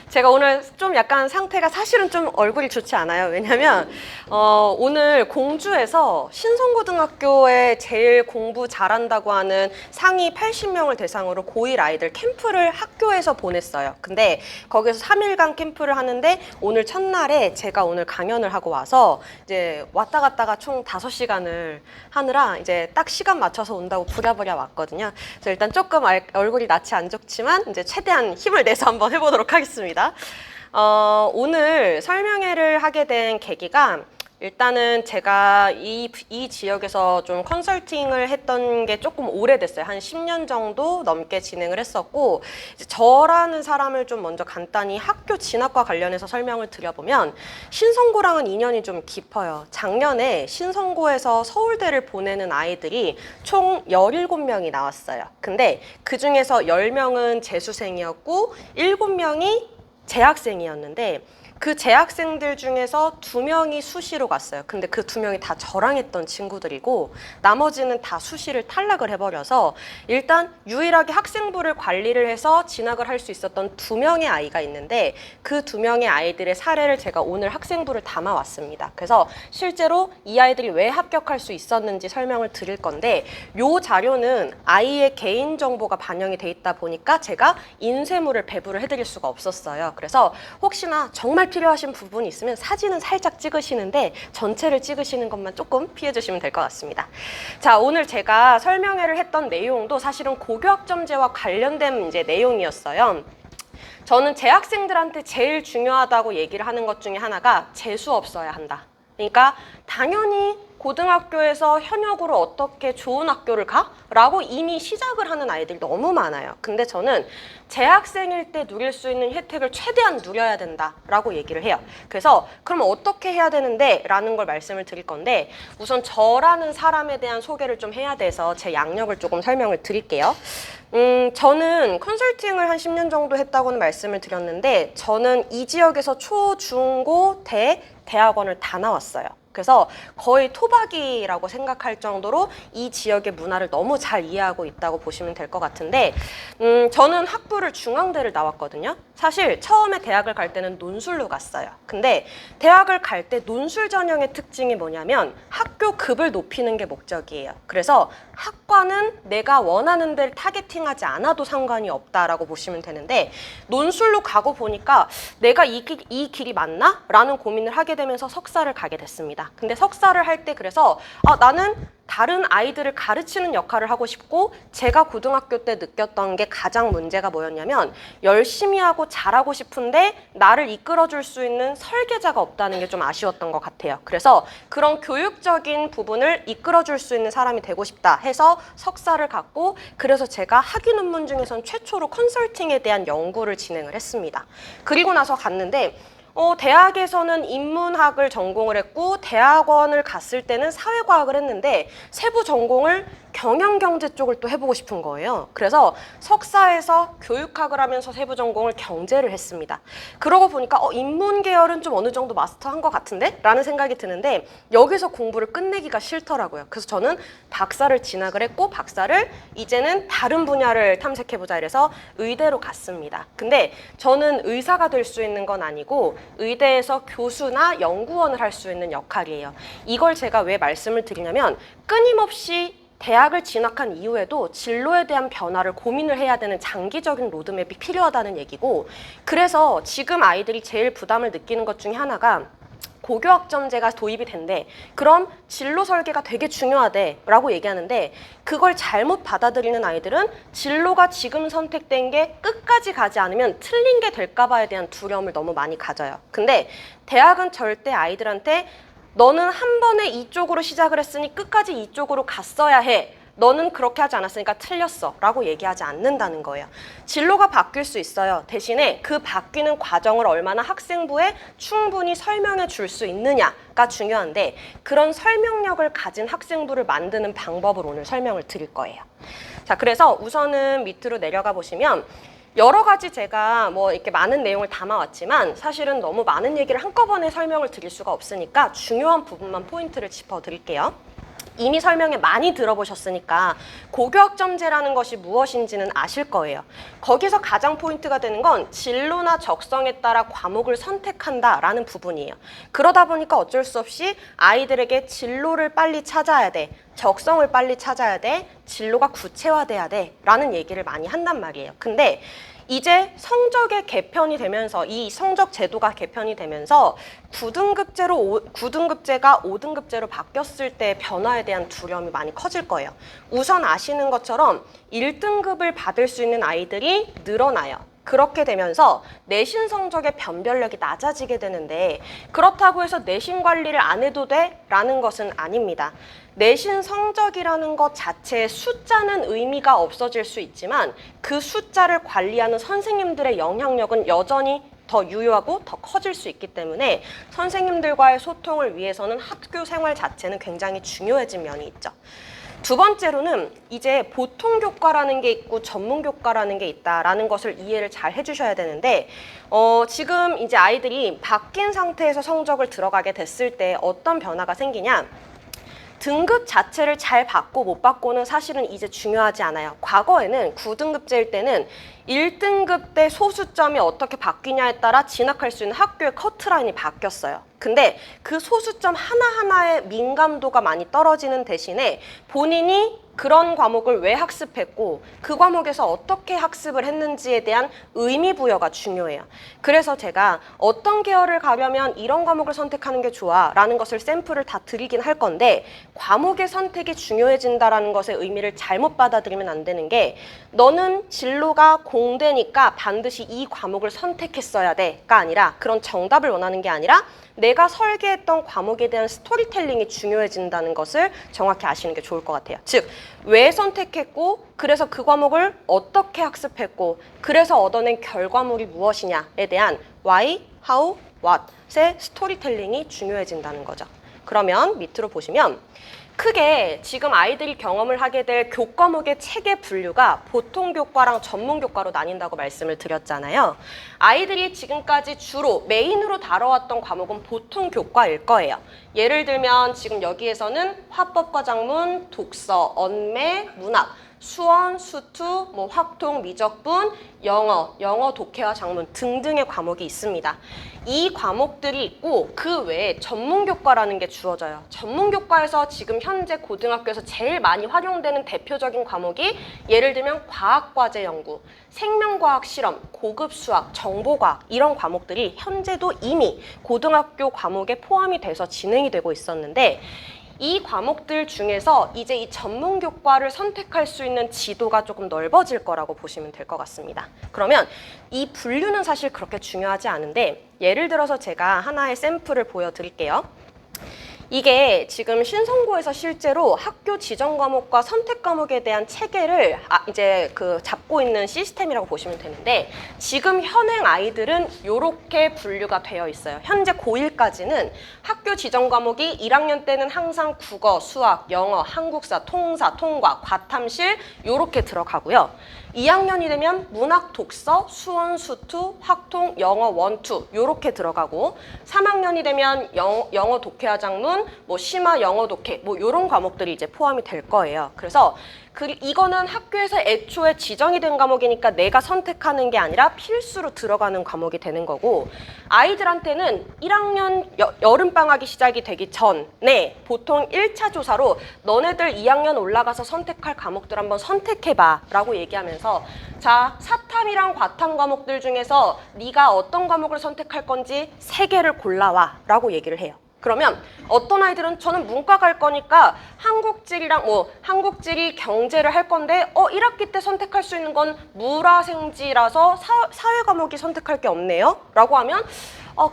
제가 오늘 좀 약간 상태가 사실은 좀 얼굴이 좋지 않아요. 왜냐면 오늘 공주에서 신성고등학교에 제일 공부 잘한다고 하는 상위 80명을 대상으로 고1 아이들 캠프를 학교에서 보냈어요. 근데 거기서 3일간 캠프를 하는데 오늘 첫날에 제가 오늘 강연을 하고 와서 이제 왔다 갔다가 총 5시간을 하느라 이제 딱 시간 맞춰서 온다고 부랴부랴 왔거든요. 그래서 일단 조금 얼굴이 낯이 안 좋지만 이제 최대한 힘을 내서 한번 해보도록 하겠습니다. 오늘 설명회를 하게 된 계기가 일단은 제가 이 지역에서 좀 컨설팅을 했던 게 조금 오래됐어요. 한 10년 정도 넘게 진행을 했었고, 이제 저라는 사람을 좀 먼저 간단히 학교 진학과 관련해서 설명을 드려보면, 신성고랑은 인연이 좀 깊어요. 작년에 신성고에서 서울대를 보내는 아이들이 총 17명이 나왔어요. 근데 그 중에서 10명은 재수생이었고 7명이 재학생이었는데, 그 재학생들 중에서 2명이 수시로 갔어요. 근데 그 2명이 다 저랑 했던 친구들이고 나머지는 다 수시를 탈락을 해버려서 일단 유일하게 학생부를 관리를 해서 진학을 할 수 있었던 2명의 아이가 있는데, 그 2명의 아이들의 사례를 제가 오늘 학생부를 담아왔습니다. 그래서 실제로 이 아이들이 왜 합격할 수 있었는지 설명을 드릴 건데, 이 자료는 아이의 개인정보가 반영이 돼 있다 보니까 제가 인쇄물을 배부를 해드릴 수가 없었어요. 그래서 혹시나 정말 필요하신 부분이 있으면 사진은 살짝 찍으시는데 전체를 찍으시는 것만 조금 피해 주시면 될 것 같습니다. 자, 오늘 제가 설명회를 했던 내용도 사실은 고교학점제와 관련된 이제 내용이었어요. 저는 재학생들한테 제일 중요하다고 얘기를 하는 것 중에 하나가 재수 없어야 한다. 그러니까 당연히 고등학교에서 현역으로 어떻게 좋은 학교를 가? 라고 이미 시작을 하는 아이들이 너무 많아요. 근데 저는 재학생일 때 누릴 수 있는 혜택을 최대한 누려야 된다라고 얘기를 해요. 그래서 그럼 어떻게 해야 되는데? 라는 걸 말씀을 드릴 건데, 우선 저라는 사람에 대한 소개를 좀 해야 돼서 제 양력을 조금 설명을 드릴게요. 저는 컨설팅을 한 10년 정도 했다고는 말씀을 드렸는데, 저는 이 지역에서 초, 중, 고, 대학원을 다 나왔어요. 그래서 거의 토박이라고 생각할 정도로 이 지역의 문화를 너무 잘 이해하고 있다고 보시면 될 것 같은데, 저는 학부를 중앙대를 나왔거든요. 사실 처음에 대학을 갈 때는 논술로 갔어요. 근데 대학을 갈 때 논술 전형의 특징이 뭐냐면 학교 급을 높이는 게 목적이에요. 그래서 학과는 내가 원하는 데를 타겟팅하지 않아도 상관이 없다라고 보시면 되는데, 논술로 가고 보니까 내가 이 길이 맞나? 라는 고민을 하게 되면서 석사를 가게 됐습니다. 근데 석사를 할 때 그래서 나는 다른 아이들을 가르치는 역할을 하고 싶고, 제가 고등학교 때 느꼈던 게 가장 문제가 뭐였냐면 열심히 하고 잘하고 싶은데 나를 이끌어줄 수 있는 설계자가 없다는 게 좀 아쉬웠던 것 같아요. 그래서 그런 교육적인 부분을 이끌어줄 수 있는 사람이 되고 싶다 해서 석사를 갔고, 그래서 제가 학위 논문 중에선 최초로 컨설팅에 대한 연구를 진행을 했습니다. 그리고 나서 갔는데 대학에서는 인문학을 전공을 했고 대학원을 갔을 때는 사회과학을 했는데 세부 전공을 경영경제 쪽을 또 해보고 싶은 거예요. 그래서 석사에서 교육학을 하면서 세부 전공을 경제를 했습니다. 그러고 보니까 인문 계열은 좀 어느 정도 마스터한 것 같은데? 라는 생각이 드는데 여기서 공부를 끝내기가 싫더라고요. 그래서 저는 박사를 진학을 했고 박사를 이제는 다른 분야를 탐색해보자 이래서 의대로 갔습니다. 근데 저는 의사가 될 수 있는 건 아니고 의대에서 교수나 연구원을 할 수 있는 역할이에요. 이걸 제가 왜 말씀을 드리냐면 끊임없이 대학을 진학한 이후에도 진로에 대한 변화를 고민을 해야 되는 장기적인 로드맵이 필요하다는 얘기고, 그래서 지금 아이들이 제일 부담을 느끼는 것 중에 하나가 고교학점제가 도입이 된대. 그럼 진로 설계가 되게 중요하대 라고 얘기하는데, 그걸 잘못 받아들이는 아이들은 진로가 지금 선택된 게 끝까지 가지 않으면 틀린 게 될까 봐에 대한 두려움을 너무 많이 가져요. 근데 대학은 절대 아이들한테 너는 한 번에 이쪽으로 시작을 했으니 끝까지 이쪽으로 갔어야 해. 너는 그렇게 하지 않았으니까 틀렸어 라고 얘기하지 않는다는 거예요. 진로가 바뀔 수 있어요. 대신에 그 바뀌는 과정을 얼마나 학생부에 충분히 설명해 줄 수 있느냐가 중요한데, 그런 설명력을 가진 학생부를 만드는 방법을 오늘 설명을 드릴 거예요. 자, 그래서 우선은 밑으로 내려가 보시면 여러 가지 제가 뭐 이렇게 많은 내용을 담아왔지만 사실은 너무 많은 얘기를 한꺼번에 설명을 드릴 수가 없으니까 중요한 부분만 포인트를 짚어 드릴게요. 이미 설명에 많이 들어보셨으니까 고교학점제라는 것이 무엇인지는 아실 거예요. 거기서 가장 포인트가 되는 건 진로나 적성에 따라 과목을 선택한다라는 부분이에요. 그러다 보니까 어쩔 수 없이 아이들에게 진로를 빨리 찾아야 돼, 적성을 빨리 찾아야 돼, 진로가 구체화돼야 돼 라는 얘기를 많이 한단 말이에요. 근데 이제 성적의 개편이 되면서, 이 성적 제도가 개편이 되면서 9등급제가 5등급제로 바뀌었을 때 변화에 대한 두려움이 많이 커질 거예요. 우선 아시는 것처럼 1등급을 받을 수 있는 아이들이 늘어나요. 그렇게 되면서 내신 성적의 변별력이 낮아지게 되는데, 그렇다고 해서 내신 관리를 안 해도 돼? 라는 것은 아닙니다. 내신 성적이라는 것 자체의 숫자는 의미가 없어질 수 있지만 그 숫자를 관리하는 선생님들의 영향력은 여전히 더 유효하고 더 커질 수 있기 때문에 선생님들과의 소통을 위해서는 학교 생활 자체는 굉장히 중요해진 면이 있죠. 두 번째로는 이제 보통 교과라는 게 있고 전문 교과라는 게 있다라는 것을 이해를 잘 해주셔야 되는데, 지금 이제 아이들이 바뀐 상태에서 성적을 들어가게 됐을 때 어떤 변화가 생기냐? 등급 자체를 잘 받고 못 받고는 사실은 이제 중요하지 않아요. 과거에는 9등급제일 때는 1등급 때 소수점이 어떻게 바뀌냐에 따라 진학할 수 있는 학교의 커트라인이 바뀌었어요. 근데 그 소수점 하나하나의 민감도가 많이 떨어지는 대신에 본인이 그런 과목을 왜 학습했고 그 과목에서 어떻게 학습을 했는지에 대한 의미 부여가 중요해요. 그래서 제가 어떤 계열을 가려면 이런 과목을 선택하는 게 좋아 라는 것을 샘플을 다 드리긴 할 건데, 과목의 선택이 중요해진다라는 것의 의미를 잘못 받아들이면 안 되는 게, 너는 진로가 공대니까 반드시 이 과목을 선택했어야 돼가 아니라, 그런 정답을 원하는 게 아니라 내가 설계했던 과목에 대한 스토리텔링이 중요해진다는 것을 정확히 아시는 게 좋을 것 같아요. 즉, 왜 선택했고, 그래서 그 과목을 어떻게 학습했고, 그래서 얻어낸 결과물이 무엇이냐에 대한 why, how, what의 스토리텔링이 중요해진다는 거죠. 그러면 밑으로 보시면 크게 지금 아이들이 경험을 하게 될 교과목의 체계 분류가 보통 교과랑 전문 교과로 나뉜다고 말씀을 드렸잖아요. 아이들이 지금까지 주로 메인으로 다뤄왔던 과목은 보통 교과일 거예요. 예를 들면 지금 여기에서는 화법과 작문, 독서, 언매, 문학, 수원, 수투, 확통, 미적분, 영어 독해와 작문 등등의 과목이 있습니다. 이 과목들이 있고 그 외에 전문교과라는 게 주어져요. 전문교과에서 지금 현재 고등학교에서 제일 많이 활용되는 대표적인 과목이 예를 들면 과학과제 연구, 생명과학 실험, 고급 수학, 정보과학 이런 과목들이 현재도 이미 고등학교 과목에 포함이 돼서 진행이 되고 있었는데, 이 과목들 중에서 이제 이 전문교과를 선택할 수 있는 지도가 조금 넓어질 거라고 보시면 될 것 같습니다. 그러면 이 분류는 사실 그렇게 중요하지 않은데, 예를 들어서 제가 하나의 샘플을 보여드릴게요. 이게 지금 신성고에서 실제로 학교 지정 과목과 선택 과목에 대한 체계를 이제 잡고 있는 시스템이라고 보시면 되는데, 지금 현행 아이들은 이렇게 분류가 되어 있어요. 현재 고1까지는 학교 지정 과목이 1학년 때는 항상 국어, 수학, 영어, 한국사, 통사, 통과, 과탐실 이렇게 들어가고요. 2학년이 되면 문학, 독서, 수원, 수투, 확통, 영어, 원투 이렇게 들어가고, 3학년이 되면 영어 독해와 작문, 심화 영어 독해 이런 과목들이 이제 포함이 될 거예요. 그래서 이거는 학교에서 애초에 지정이 된 과목이니까 내가 선택하는 게 아니라 필수로 들어가는 과목이 되는 거고, 아이들한테는 1학년 여름방학이 시작이 되기 전에 보통 1차 조사로 너네들 2학년 올라가서 선택할 과목들 한번 선택해봐 라고 얘기하면서, 자, 사탐이랑 과탐 과목들 중에서 네가 어떤 과목을 선택할 건지 3개를 골라와 라고 얘기를 해요. 그러면 어떤 아이들은 저는 문과 갈 거니까 한국지리랑 한국지리 경제를 할 건데 1학기 때 선택할 수 있는 건 물화생지라서 사회 과목이 선택할 게 없네요 라고 하면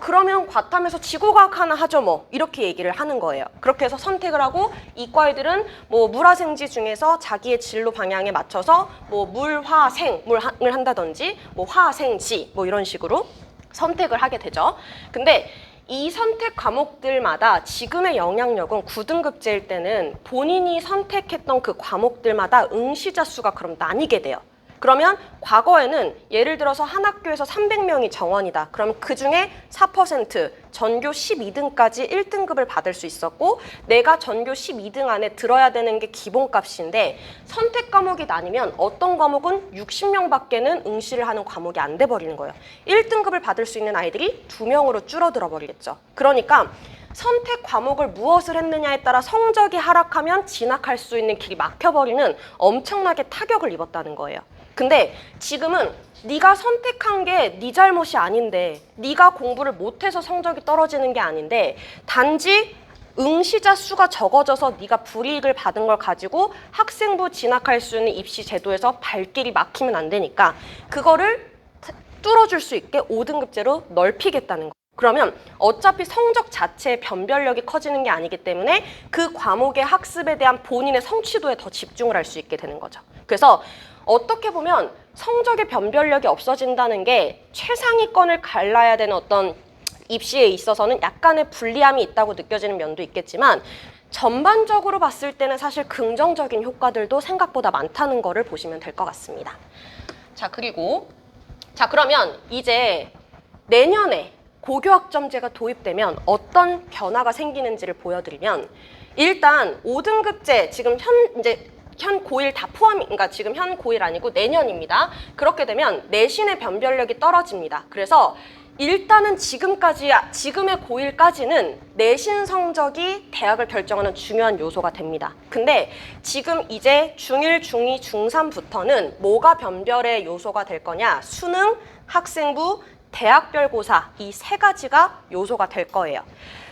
그러면 과탐에서 지구과학 하나 하죠 이렇게 얘기를 하는 거예요. 그렇게 해서 선택을 하고, 이과애들은 물화생지 중에서 자기의 진로 방향에 맞춰서 물화생을 한다든지 화생지 이런 식으로 선택을 하게 되죠. 근데 이 선택 과목들마다 지금의 영향력은 9등급제일 때는 본인이 선택했던 그 과목들마다 응시자 수가 그럼 나뉘게 돼요. 그러면 과거에는 예를 들어서 한 학교에서 300명이 정원이다. 그러면 그중에 4% 전교 12등까지 1등급을 받을 수 있었고 내가 전교 12등 안에 들어야 되는 게 기본값인데 선택 과목이 나뉘면 어떤 과목은 60명밖에는 응시를 하는 과목이 안 돼버리는 거예요. 1등급을 받을 수 있는 아이들이 2명으로 줄어들어 버리겠죠. 그러니까 선택 과목을 무엇을 했느냐에 따라 성적이 하락하면 진학할 수 있는 길이 막혀버리는 엄청나게 타격을 입었다는 거예요. 근데 지금은 네가 선택한 게 네 잘못이 아닌데 네가 공부를 못해서 성적이 떨어지는 게 아닌데 단지 응시자 수가 적어져서 네가 불이익을 받은 걸 가지고 학생부 진학할 수 있는 입시 제도에서 발길이 막히면 안 되니까 그거를 뚫어줄 수 있게 5등급제로 넓히겠다는 거. 그러면 어차피 성적 자체의 변별력이 커지는 게 아니기 때문에 그 과목의 학습에 대한 본인의 성취도에 더 집중을 할 수 있게 되는 거죠. 그래서 어떻게 보면 성적의 변별력이 없어진다는 게 최상위권을 갈라야 되는 어떤 입시에 있어서는 약간의 불리함이 있다고 느껴지는 면도 있겠지만 전반적으로 봤을 때는 사실 긍정적인 효과들도 생각보다 많다는 거를 보시면 될 것 같습니다. 그러면 이제 내년에 고교학점제가 도입되면 어떤 변화가 생기는지를 보여드리면 일단 5등급제 지금 현 고1 다 그러니까 지금 현 고1 아니고 내년입니다. 그렇게 되면 내신의 변별력이 떨어집니다. 그래서 일단은 지금의 고1까지는 내신 성적이 대학을 결정하는 중요한 요소가 됩니다. 근데 지금 이제 중1, 중2, 중3부터는 뭐가 변별의 요소가 될 거냐? 수능, 학생부, 대학별고사 이 세 가지가 요소가 될 거예요.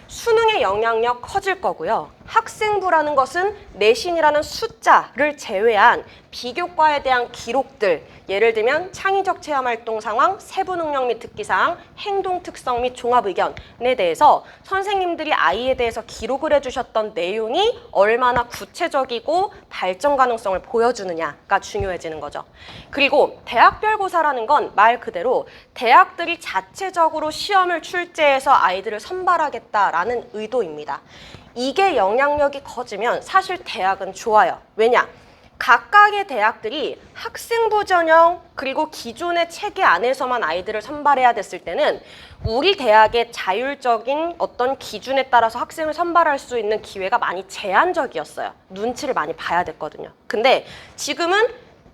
수능의 영향력 커질 거고요. 학생부라는 것은 내신이라는 숫자를 제외한 비교과에 대한 기록들, 예를 들면 창의적 체험활동 상황, 세부 능력 및 특기사항, 행동 특성 및 종합 의견에 대해서 선생님들이 아이에 대해서 기록을 해주셨던 내용이 얼마나 구체적이고 발전 가능성을 보여주느냐가 중요해지는 거죠. 그리고 대학별고사라는 건 말 그대로 대학들이 자체적으로 시험을 출제해서 아이들을 선발하겠다라는 의도입니다. 이게 영향력이 커지면 사실 대학은 좋아요. 왜냐? 각각의 대학들이 학생부 전형 그리고 기존의 체계 안에서만 아이들을 선발해야 됐을 때는 우리 대학의 자율적인 어떤 기준에 따라서 학생을 선발할 수 있는 기회가 많이 제한적이었어요. 눈치를 많이 봐야 됐거든요. 근데 지금은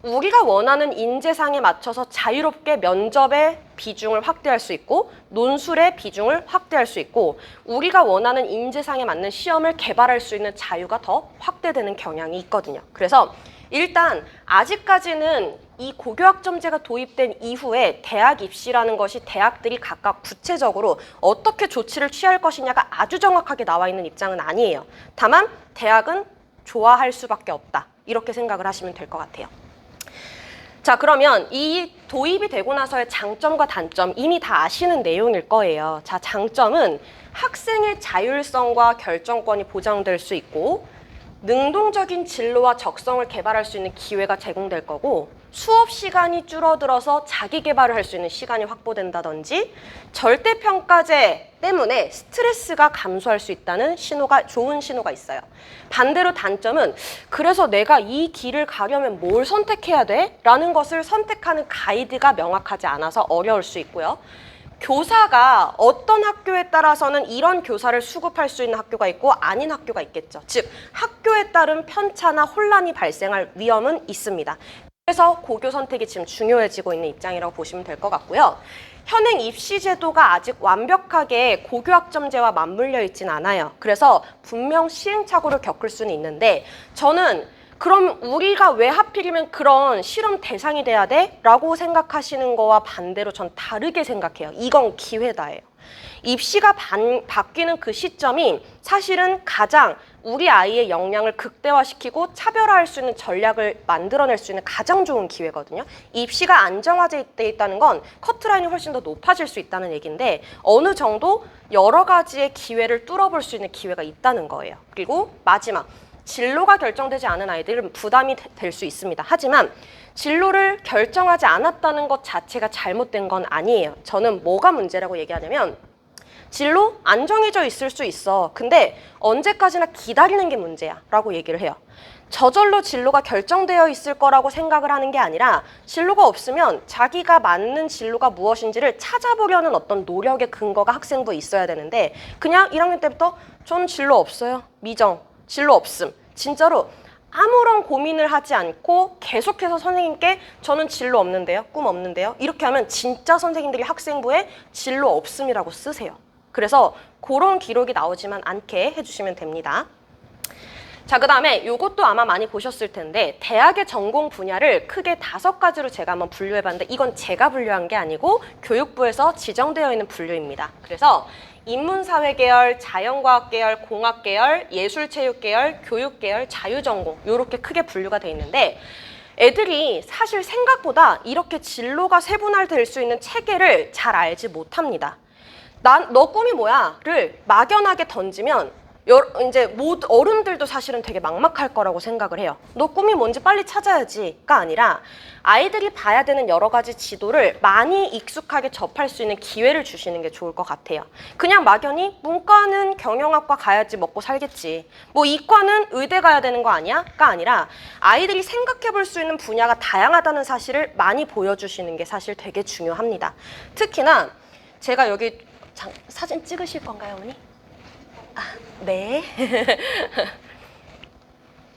우리가 원하는 인재상에 맞춰서 자유롭게 면접의 비중을 확대할 수 있고 논술의 비중을 확대할 수 있고 우리가 원하는 인재상에 맞는 시험을 개발할 수 있는 자유가 더 확대되는 경향이 있거든요. 그래서 일단 아직까지는 이 고교학점제가 도입된 이후에 대학 입시라는 것이 대학들이 각각 구체적으로 어떻게 조치를 취할 것이냐가 아주 정확하게 나와 있는 입장은 아니에요. 다만 대학은 좋아할 수밖에 없다. 이렇게 생각을 하시면 될 것 같아요. 자, 그러면 이 도입이 되고 나서의 장점과 단점 이미 다 아시는 내용일 거예요. 자, 장점은 학생의 자율성과 결정권이 보장될 수 있고 능동적인 진로와 적성을 개발할 수 있는 기회가 제공될 거고 수업 시간이 줄어들어서 자기 개발을 할 수 있는 시간이 확보된다든지 절대평가제 때문에 스트레스가 감소할 수 있다는 좋은 신호가 있어요. 반대로 단점은 그래서 내가 이 길을 가려면 뭘 선택해야 돼? 라는 것을 선택하는 가이드가 명확하지 않아서 어려울 수 있고요. 교사가 어떤 학교에 따라서는 이런 교사를 수급할 수 있는 학교가 있고 아닌 학교가 있겠죠. 즉 학교에 따른 편차나 혼란이 발생할 위험은 있습니다. 그래서 고교 선택이 지금 중요해지고 있는 입장이라고 보시면 될 것 같고요. 현행 입시 제도가 아직 완벽하게 고교학점제와 맞물려 있진 않아요. 그래서 분명 시행착오를 겪을 수는 있는데 저는 그럼 우리가 왜 하필이면 그런 실험 대상이 돼야 돼? 라고 생각하시는 거와 반대로 전 다르게 생각해요. 이건 기회다예요. 입시가 바뀌는 그 시점이 사실은 가장 우리 아이의 역량을 극대화시키고 차별화할 수 있는 전략을 만들어낼 수 있는 가장 좋은 기회거든요. 입시가 안정화되어 있다는 건 커트라인이 훨씬 더 높아질 수 있다는 얘기인데 어느 정도 여러 가지의 기회를 뚫어볼 수 있는 기회가 있다는 거예요. 그리고 마지막, 진로가 결정되지 않은 아이들은 부담이 될 수 있습니다. 하지만 진로를 결정하지 않았다는 것 자체가 잘못된 건 아니에요. 저는 뭐가 문제라고 얘기하냐면 진로 안 정해져 있을 수 있어. 근데 언제까지나 기다리는 게 문제야 라고 얘기를 해요. 저절로 진로가 결정되어 있을 거라고 생각을 하는 게 아니라 진로가 없으면 자기가 맞는 진로가 무엇인지를 찾아보려는 어떤 노력의 근거가 학생부에 있어야 되는데 그냥 1학년 때부터 저는 진로 없어요. 미정, 진로 없음. 진짜로 아무런 고민을 하지 않고 계속해서 선생님께 저는 진로 없는데요, 꿈 없는데요. 이렇게 하면 진짜 선생님들이 학생부에 진로 없음이라고 쓰세요. 그래서 그런 기록이 나오지만 않게 해주시면 됩니다. 자, 그 다음에 이것도 아마 많이 보셨을 텐데 대학의 전공 분야를 크게 5가지로 제가 한번 분류해봤는데 이건 제가 분류한 게 아니고 교육부에서 지정되어 있는 분류입니다. 그래서 인문사회 계열, 자연과학 계열, 공학 계열, 예술체육 계열, 교육 계열, 자유전공 이렇게 크게 분류가 돼 있는데 애들이 사실 생각보다 이렇게 진로가 세분화될 수 있는 체계를 잘 알지 못합니다. 너 꿈이 뭐야?를 막연하게 던지면 이제 어른들도 사실은 되게 막막할 거라고 생각을 해요. 너 꿈이 뭔지 빨리 찾아야지가 아니라 아이들이 봐야 되는 여러 가지 지도를 많이 익숙하게 접할 수 있는 기회를 주시는 게 좋을 것 같아요. 그냥 막연히 문과는 경영학과 가야지 먹고 살겠지. 뭐 이과는 의대 가야 되는 거 아니야?가 아니라 아이들이 생각해 볼 수 있는 분야가 다양하다는 사실을 많이 보여주시는 게 사실 되게 중요합니다. 특히나 제가 여기 사진 찍으실 건가요, 어머니? 아, 네.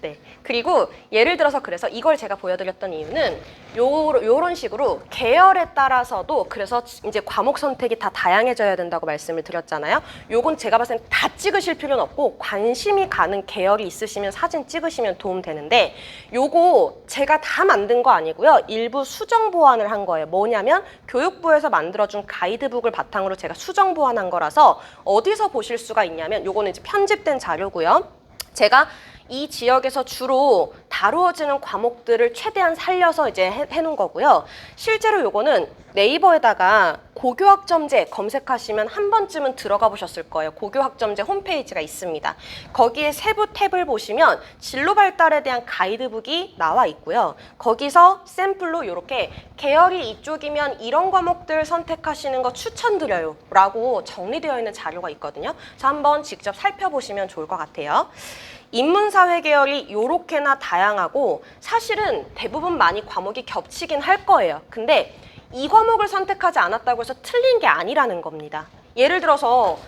네. 그리고 예를 들어서 그래서 이걸 제가 보여드렸던 이유는 요런 식으로 계열에 따라서도 그래서 이제 과목 선택이 다 다양해져야 된다고 말씀을 드렸잖아요. 요건 제가 봤을 땐 다 찍으실 필요는 없고 관심이 가는 계열이 있으시면 사진 찍으시면 도움 되는데 요거 제가 다 만든 거 아니고요. 일부 수정 보완을 한 거예요. 뭐냐면 교육부에서 만들어준 가이드북을 바탕으로 제가 수정 보완한 거라서 어디서 보실 수가 있냐면 요거는 이제 편집된 자료고요. 제가 이 지역에서 주로 다루어지는 과목들을 최대한 살려서 이제 해놓은 거고요. 실제로 요거는 네이버에다가 고교학점제 검색하시면 한 번쯤은 들어가 보셨을 거예요. 고교학점제 홈페이지가 있습니다. 거기에 세부 탭을 보시면 진로 발달에 대한 가이드북이 나와 있고요. 거기서 샘플로 이렇게 계열이 이쪽이면 이런 과목들 선택하시는 거 추천드려요 라고 정리되어 있는 자료가 있거든요. 그래서 한번 직접 살펴보시면 좋을 것 같아요. 인문사회 계열이 요렇게나 다양하고 사실은 대부분 많이 과목이 겹치긴 할 거예요. 근데 이 과목을 선택하지 않았다고 해서 틀린 게 아니라는 겁니다. 예를 들어서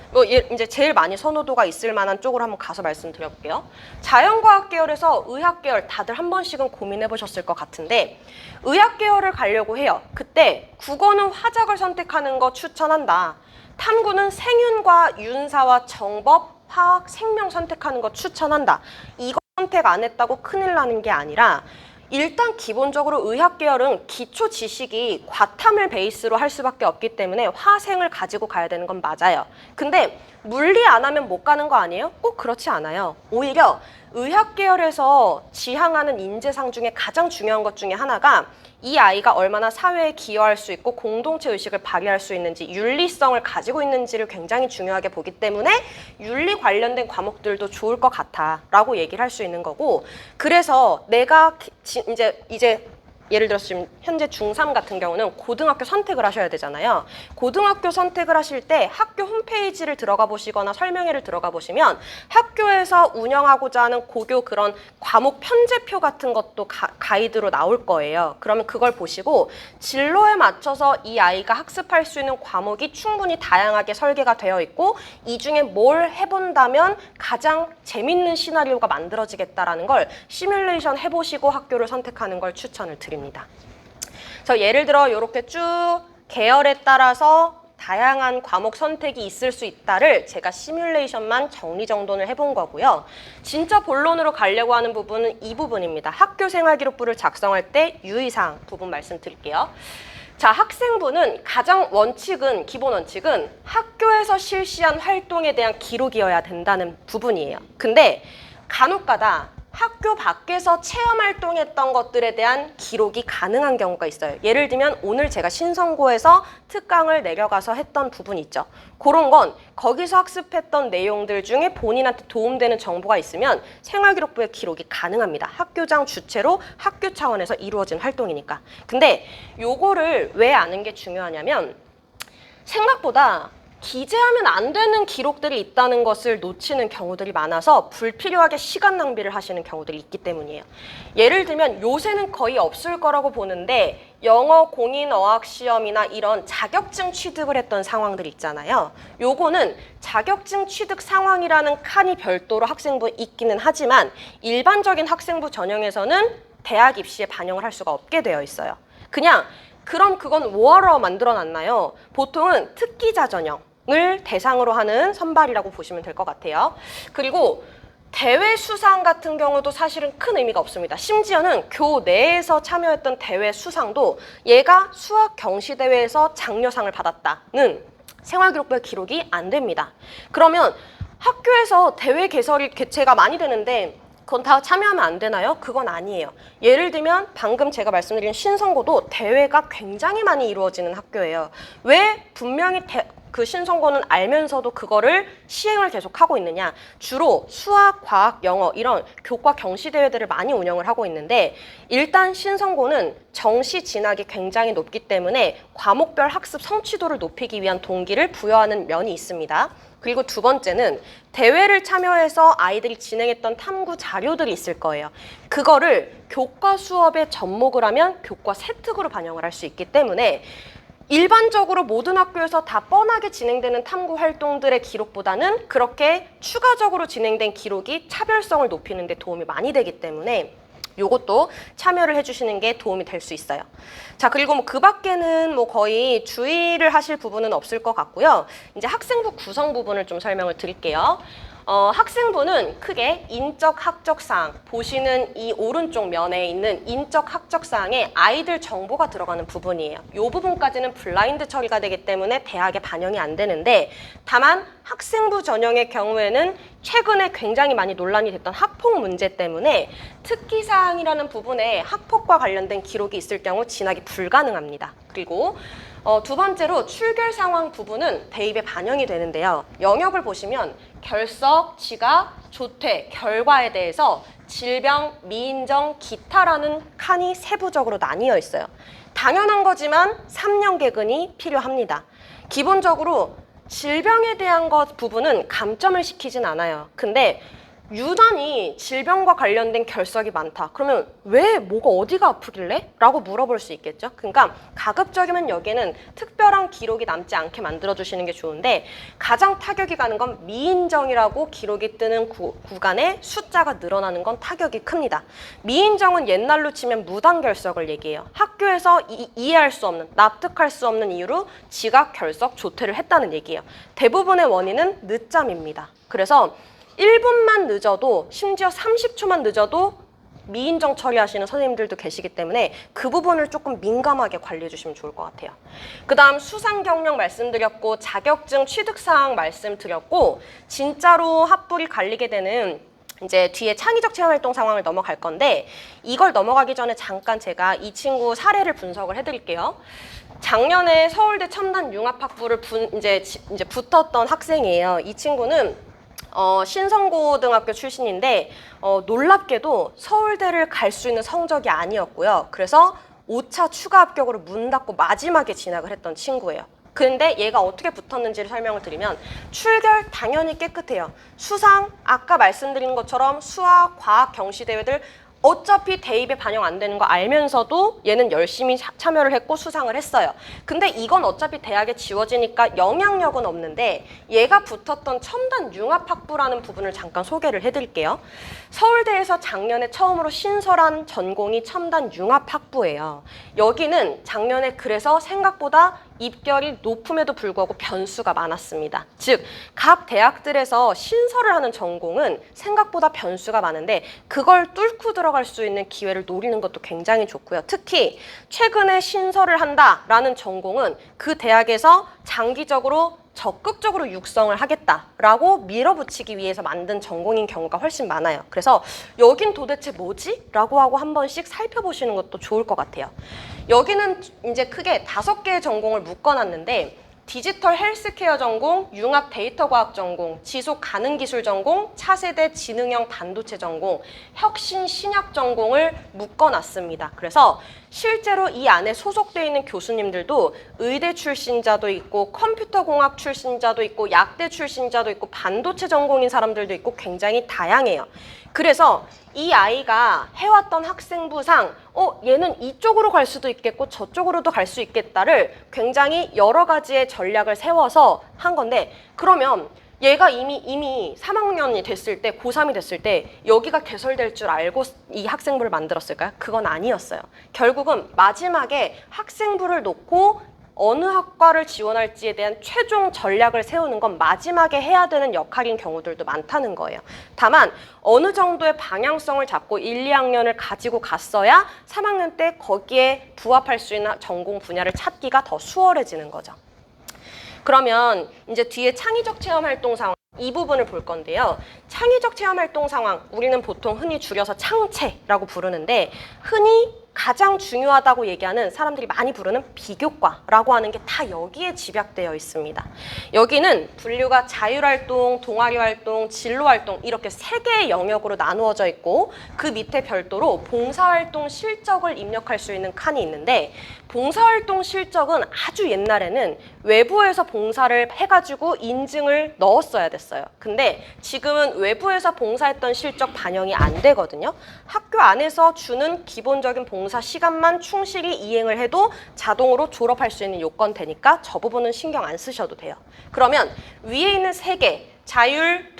이제 제일 많이 선호도가 있을 만한 쪽으로 한번 가서 말씀드려볼게요. 자연과학 계열에서 의학 계열 다들 한 번씩은 고민해 보셨을 것 같은데 의학 계열을 가려고 해요. 그때 국어는 화작을 선택하는 거 추천한다. 탐구는 생윤과 윤사와 정법, 화학, 생명 선택하는 거 추천한다. 이거 선택 안 했다고 큰일 나는 게 아니라 일단 기본적으로 의학 계열은 기초 지식이 과탐을 베이스로 할 수밖에 없기 때문에 화생을 가지고 가야 되는 건 맞아요. 근데 물리 안 하면 못 가는 거 아니에요? 꼭 그렇지 않아요. 오히려 의학 계열에서 지향하는 인재상 중에 가장 중요한 것 중에 하나가 이 아이가 얼마나 사회에 기여할 수 있고 공동체 의식을 발휘할 수 있는지 윤리성을 가지고 있는지를 굉장히 중요하게 보기 때문에 윤리 관련된 과목들도 좋을 것 같아 라고 얘기를 할 수 있는 거고 그래서 내가 이제 예를 들어서 지금 현재 중3 같은 경우는 고등학교 선택을 하셔야 되잖아요. 고등학교 선택을 하실 때 학교 홈페이지를 들어가 보시거나 설명회를 들어가 보시면 학교에서 운영하고자 하는 고교 그런 과목 편제표 같은 것도 가이드로 나올 거예요. 그러면 그걸 보시고 진로에 맞춰서 이 아이가 학습할 수 있는 과목이 충분히 다양하게 설계가 되어 있고 이 중에 뭘 해본다면 가장 재밌는 시나리오가 만들어지겠다라는 걸 시뮬레이션 해보시고 학교를 선택하는 걸 추천을 드립니다. 그래서 예를 들어 이렇게 쭉 계열에 따라서 다양한 과목 선택이 있을 수 있다를 제가 시뮬레이션만 정리정돈을 해본 거고요. 진짜 본론으로 가려고 하는 부분은 이 부분입니다. 학교생활기록부를 작성할 때 유의사항 부분 말씀드릴게요. 자, 학생부는 가장 기본 원칙은 학교에서 실시한 활동에 대한 기록이어야 된다는 부분이에요. 근데 간혹가다 학교 밖에서 체험활동했던 것들에 대한 기록이 가능한 경우가 있어요. 예를 들면 오늘 제가 신성고에서 특강을 내려가서 했던 부분 있죠. 그런 건 거기서 학습했던 내용들 중에 본인한테 도움되는 정보가 있으면 생활기록부에 기록이 가능합니다. 학교장 주체로 학교 차원에서 이루어진 활동이니까. 근데 요거를 왜 아는 게 중요하냐면 생각보다 기재하면 안 되는 기록들이 있다는 것을 놓치는 경우들이 많아서 불필요하게 시간 낭비를 하시는 경우들이 있기 때문이에요. 예를 들면 요새는 거의 없을 거라고 보는데 영어 공인어학 시험이나 이런 자격증 취득을 했던 상황들이 있잖아요. 요거는 자격증 취득 상황이라는 칸이 별도로 학생부에 있기는 하지만 일반적인 학생부 전형에서는 대학 입시에 반영을 할 수가 없게 되어 있어요. 그럼 그건 뭐하러 만들어 놨나요? 보통은 특기자 전형을 대상으로 하는 선발이라고 보시면 될 것 같아요. 그리고 대회 수상 같은 경우도 사실은 큰 의미가 없습니다. 심지어는 교내에서 참여했던 대회 수상도 얘가 수학 경시대회에서 장려상을 받았다는 생활기록부에 기록이 안 됩니다. 그러면 학교에서 대회 개최가 많이 되는데 그건 다 참여하면 안 되나요? 그건 아니에요. 예를 들면 방금 제가 말씀드린 신성고도 대회가 굉장히 많이 이루어지는 학교예요. 왜 분명히 그 신성고는 알면서도 그거를 시행을 계속하고 있느냐? 주로 수학, 과학, 영어 이런 교과 경시대회들을 많이 운영을 하고 있는데 일단 신성고는 정시 진학이 굉장히 높기 때문에 과목별 학습 성취도를 높이기 위한 동기를 부여하는 면이 있습니다. 그리고 두 번째는 대회를 참여해서 아이들이 진행했던 탐구 자료들이 있을 거예요. 그거를 교과 수업에 접목을 하면 교과 세특으로 반영을 할 수 있기 때문에 일반적으로 모든 학교에서 다 뻔하게 진행되는 탐구 활동들의 기록보다는 그렇게 추가적으로 진행된 기록이 차별성을 높이는 데 도움이 많이 되기 때문에 요것도 참여를 해주시는 게 도움이 될 수 있어요. 자, 그리고 뭐 그 밖에는 뭐 거의 주의를 하실 부분은 없을 것 같고요. 이제 학생부 구성 부분을 좀 설명을 드릴게요. 학생부는 크게 인적 학적사항, 보시는 이 오른쪽 면에 있는 인적 학적사항에 아이들 정보가 들어가는 부분이에요. 이 부분까지는 블라인드 처리가 되기 때문에 대학에 반영이 안 되는데 다만 학생부 전형의 경우에는 최근에 굉장히 많이 논란이 됐던 학폭 문제 때문에 특기사항이라는 부분에 학폭과 관련된 기록이 있을 경우 진학이 불가능합니다. 그리고 두 번째로 출결 상황 부분은 대입에 반영이 되는데요. 영역을 보시면 결석, 지각, 조퇴, 결과에 대해서 질병, 미인정, 기타라는 칸이 세부적으로 나뉘어 있어요. 당연한 거지만 3년 개근이 필요합니다. 기본적으로 질병에 대한 것 부분은 감점을 시키진 않아요. 근데 유난히 질병과 관련된 결석이 많다. 그러면 왜 뭐가 어디가 아프길래? 라고 물어볼 수 있겠죠. 그러니까 가급적이면 여기는 특별한 기록이 남지 않게 만들어주시는 게 좋은데 가장 타격이 가는 건 미인정이라고 기록이 뜨는 구간에 숫자가 늘어나는 건 타격이 큽니다. 미인정은 옛날로 치면 무단결석을 얘기해요. 학교에서 이해할 수 없는, 납득할 수 없는 이유로 지각, 결석, 조퇴를 했다는 얘기예요. 대부분의 원인은 늦잠입니다. 그래서 1분만 늦어도 심지어 30초만 늦어도 미인정 처리하시는 선생님들도 계시기 때문에 그 부분을 조금 민감하게 관리해 주시면 좋을 것 같아요. 그 다음 수상 경력 말씀드렸고 자격증 취득사항 말씀드렸고 진짜로 핫불이 갈리게 되는 이제 뒤에 창의적 체험활동 상황을 넘어갈 건데 이걸 넘어가기 전에 잠깐 제가 이 친구 사례를 분석을 해드릴게요. 작년에 서울대 첨단 융합학부를 이제 붙었던 학생이에요. 이 친구는 신성고등학교 출신인데 놀랍게도 서울대를 갈 수 있는 성적이 아니었고요. 그래서 5차 추가 합격으로 문 닫고 마지막에 진학을 했던 친구예요. 근데 얘가 어떻게 붙었는지를 설명을 드리면 출결 당연히 깨끗해요. 수상, 아까 말씀드린 것처럼 수학, 과학, 경시대회들 어차피 대입에 반영 안 되는 거 알면서도 얘는 열심히 참여를 했고 수상을 했어요. 근데 이건 어차피 대학에 지워지니까 영향력은 없는데 얘가 붙었던 첨단 융합학부라는 부분을 잠깐 소개를 해드릴게요. 서울대에서 작년에 처음으로 신설한 전공이 첨단 융합학부예요. 여기는 작년에 그래서 생각보다 입결이 높음에도 불구하고 변수가 많았습니다. 즉, 각 대학들에서 신설을 하는 전공은 생각보다 변수가 많은데 그걸 뚫고 들어갈 수 있는 기회를 노리는 것도 굉장히 좋고요. 특히 최근에 신설을 한다라는 전공은 그 대학에서 장기적으로 적극적으로 육성을 하겠다라고 밀어붙이기 위해서 만든 전공인 경우가 훨씬 많아요. 그래서 여긴 도대체 뭐지? 라고 하고 한 번씩 살펴보시는 것도 좋을 것 같아요. 여기는 이제 크게 5개의 전공을 묶어놨는데 디지털 헬스케어 전공, 융합 데이터 과학 전공, 지속 가능 기술 전공, 차세대 지능형 반도체 전공, 혁신 신약 전공을 묶어놨습니다. 그래서 실제로 이 안에 소속되어 있는 교수님들도 의대 출신자도 있고 컴퓨터공학 출신자도 있고 약대 출신자도 있고 반도체 전공인 사람들도 있고 굉장히 다양해요. 그래서 이 아이가 해왔던 학생부상 얘는 이쪽으로 갈 수도 있겠고 저쪽으로도 갈 수 있겠다를 굉장히 여러 가지의 전략을 세워서 한 건데, 그러면 얘가 이미 3학년이 됐을 때, 고3이 됐을 때 여기가 개설될 줄 알고 이 학생부를 만들었을까요? 그건 아니었어요. 결국은 마지막에 학생부를 놓고 어느 학과를 지원할지에 대한 최종 전략을 세우는 건 마지막에 해야 되는 역할인 경우들도 많다는 거예요. 다만 어느 정도의 방향성을 잡고 1, 2학년을 가지고 갔어야 3학년 때 거기에 부합할 수 있는 전공 분야를 찾기가 더 수월해지는 거죠. 그러면 이제 뒤에 창의적 체험 활동 상황, 이 부분을 볼 건데요. 창의적 체험 활동 상황, 우리는 보통 흔히 줄여서 창체라고 부르는데, 흔히 가장 중요하다고 얘기하는, 사람들이 많이 부르는 비교과라고 하는 게 다 여기에 집약되어 있습니다. 여기는 분류가 자율활동, 동아리활동, 진로활동 이렇게 3개의 영역으로 나누어져 있고, 그 밑에 별도로 봉사활동 실적을 입력할 수 있는 칸이 있는데, 봉사활동 실적은 아주 옛날에는 외부에서 봉사를 해가지고 인증을 넣었어야 됐어요. 근데 지금은 외부에서 봉사했던 실적 반영이 안 되거든요. 학교 안에서 주는 기본적인 봉사 시간만 충실히 이행을 해도 자동으로 졸업할 수 있는 요건 되니까 저 부분은 신경 안 쓰셔도 돼요. 그러면 위에 있는 3개, 자율,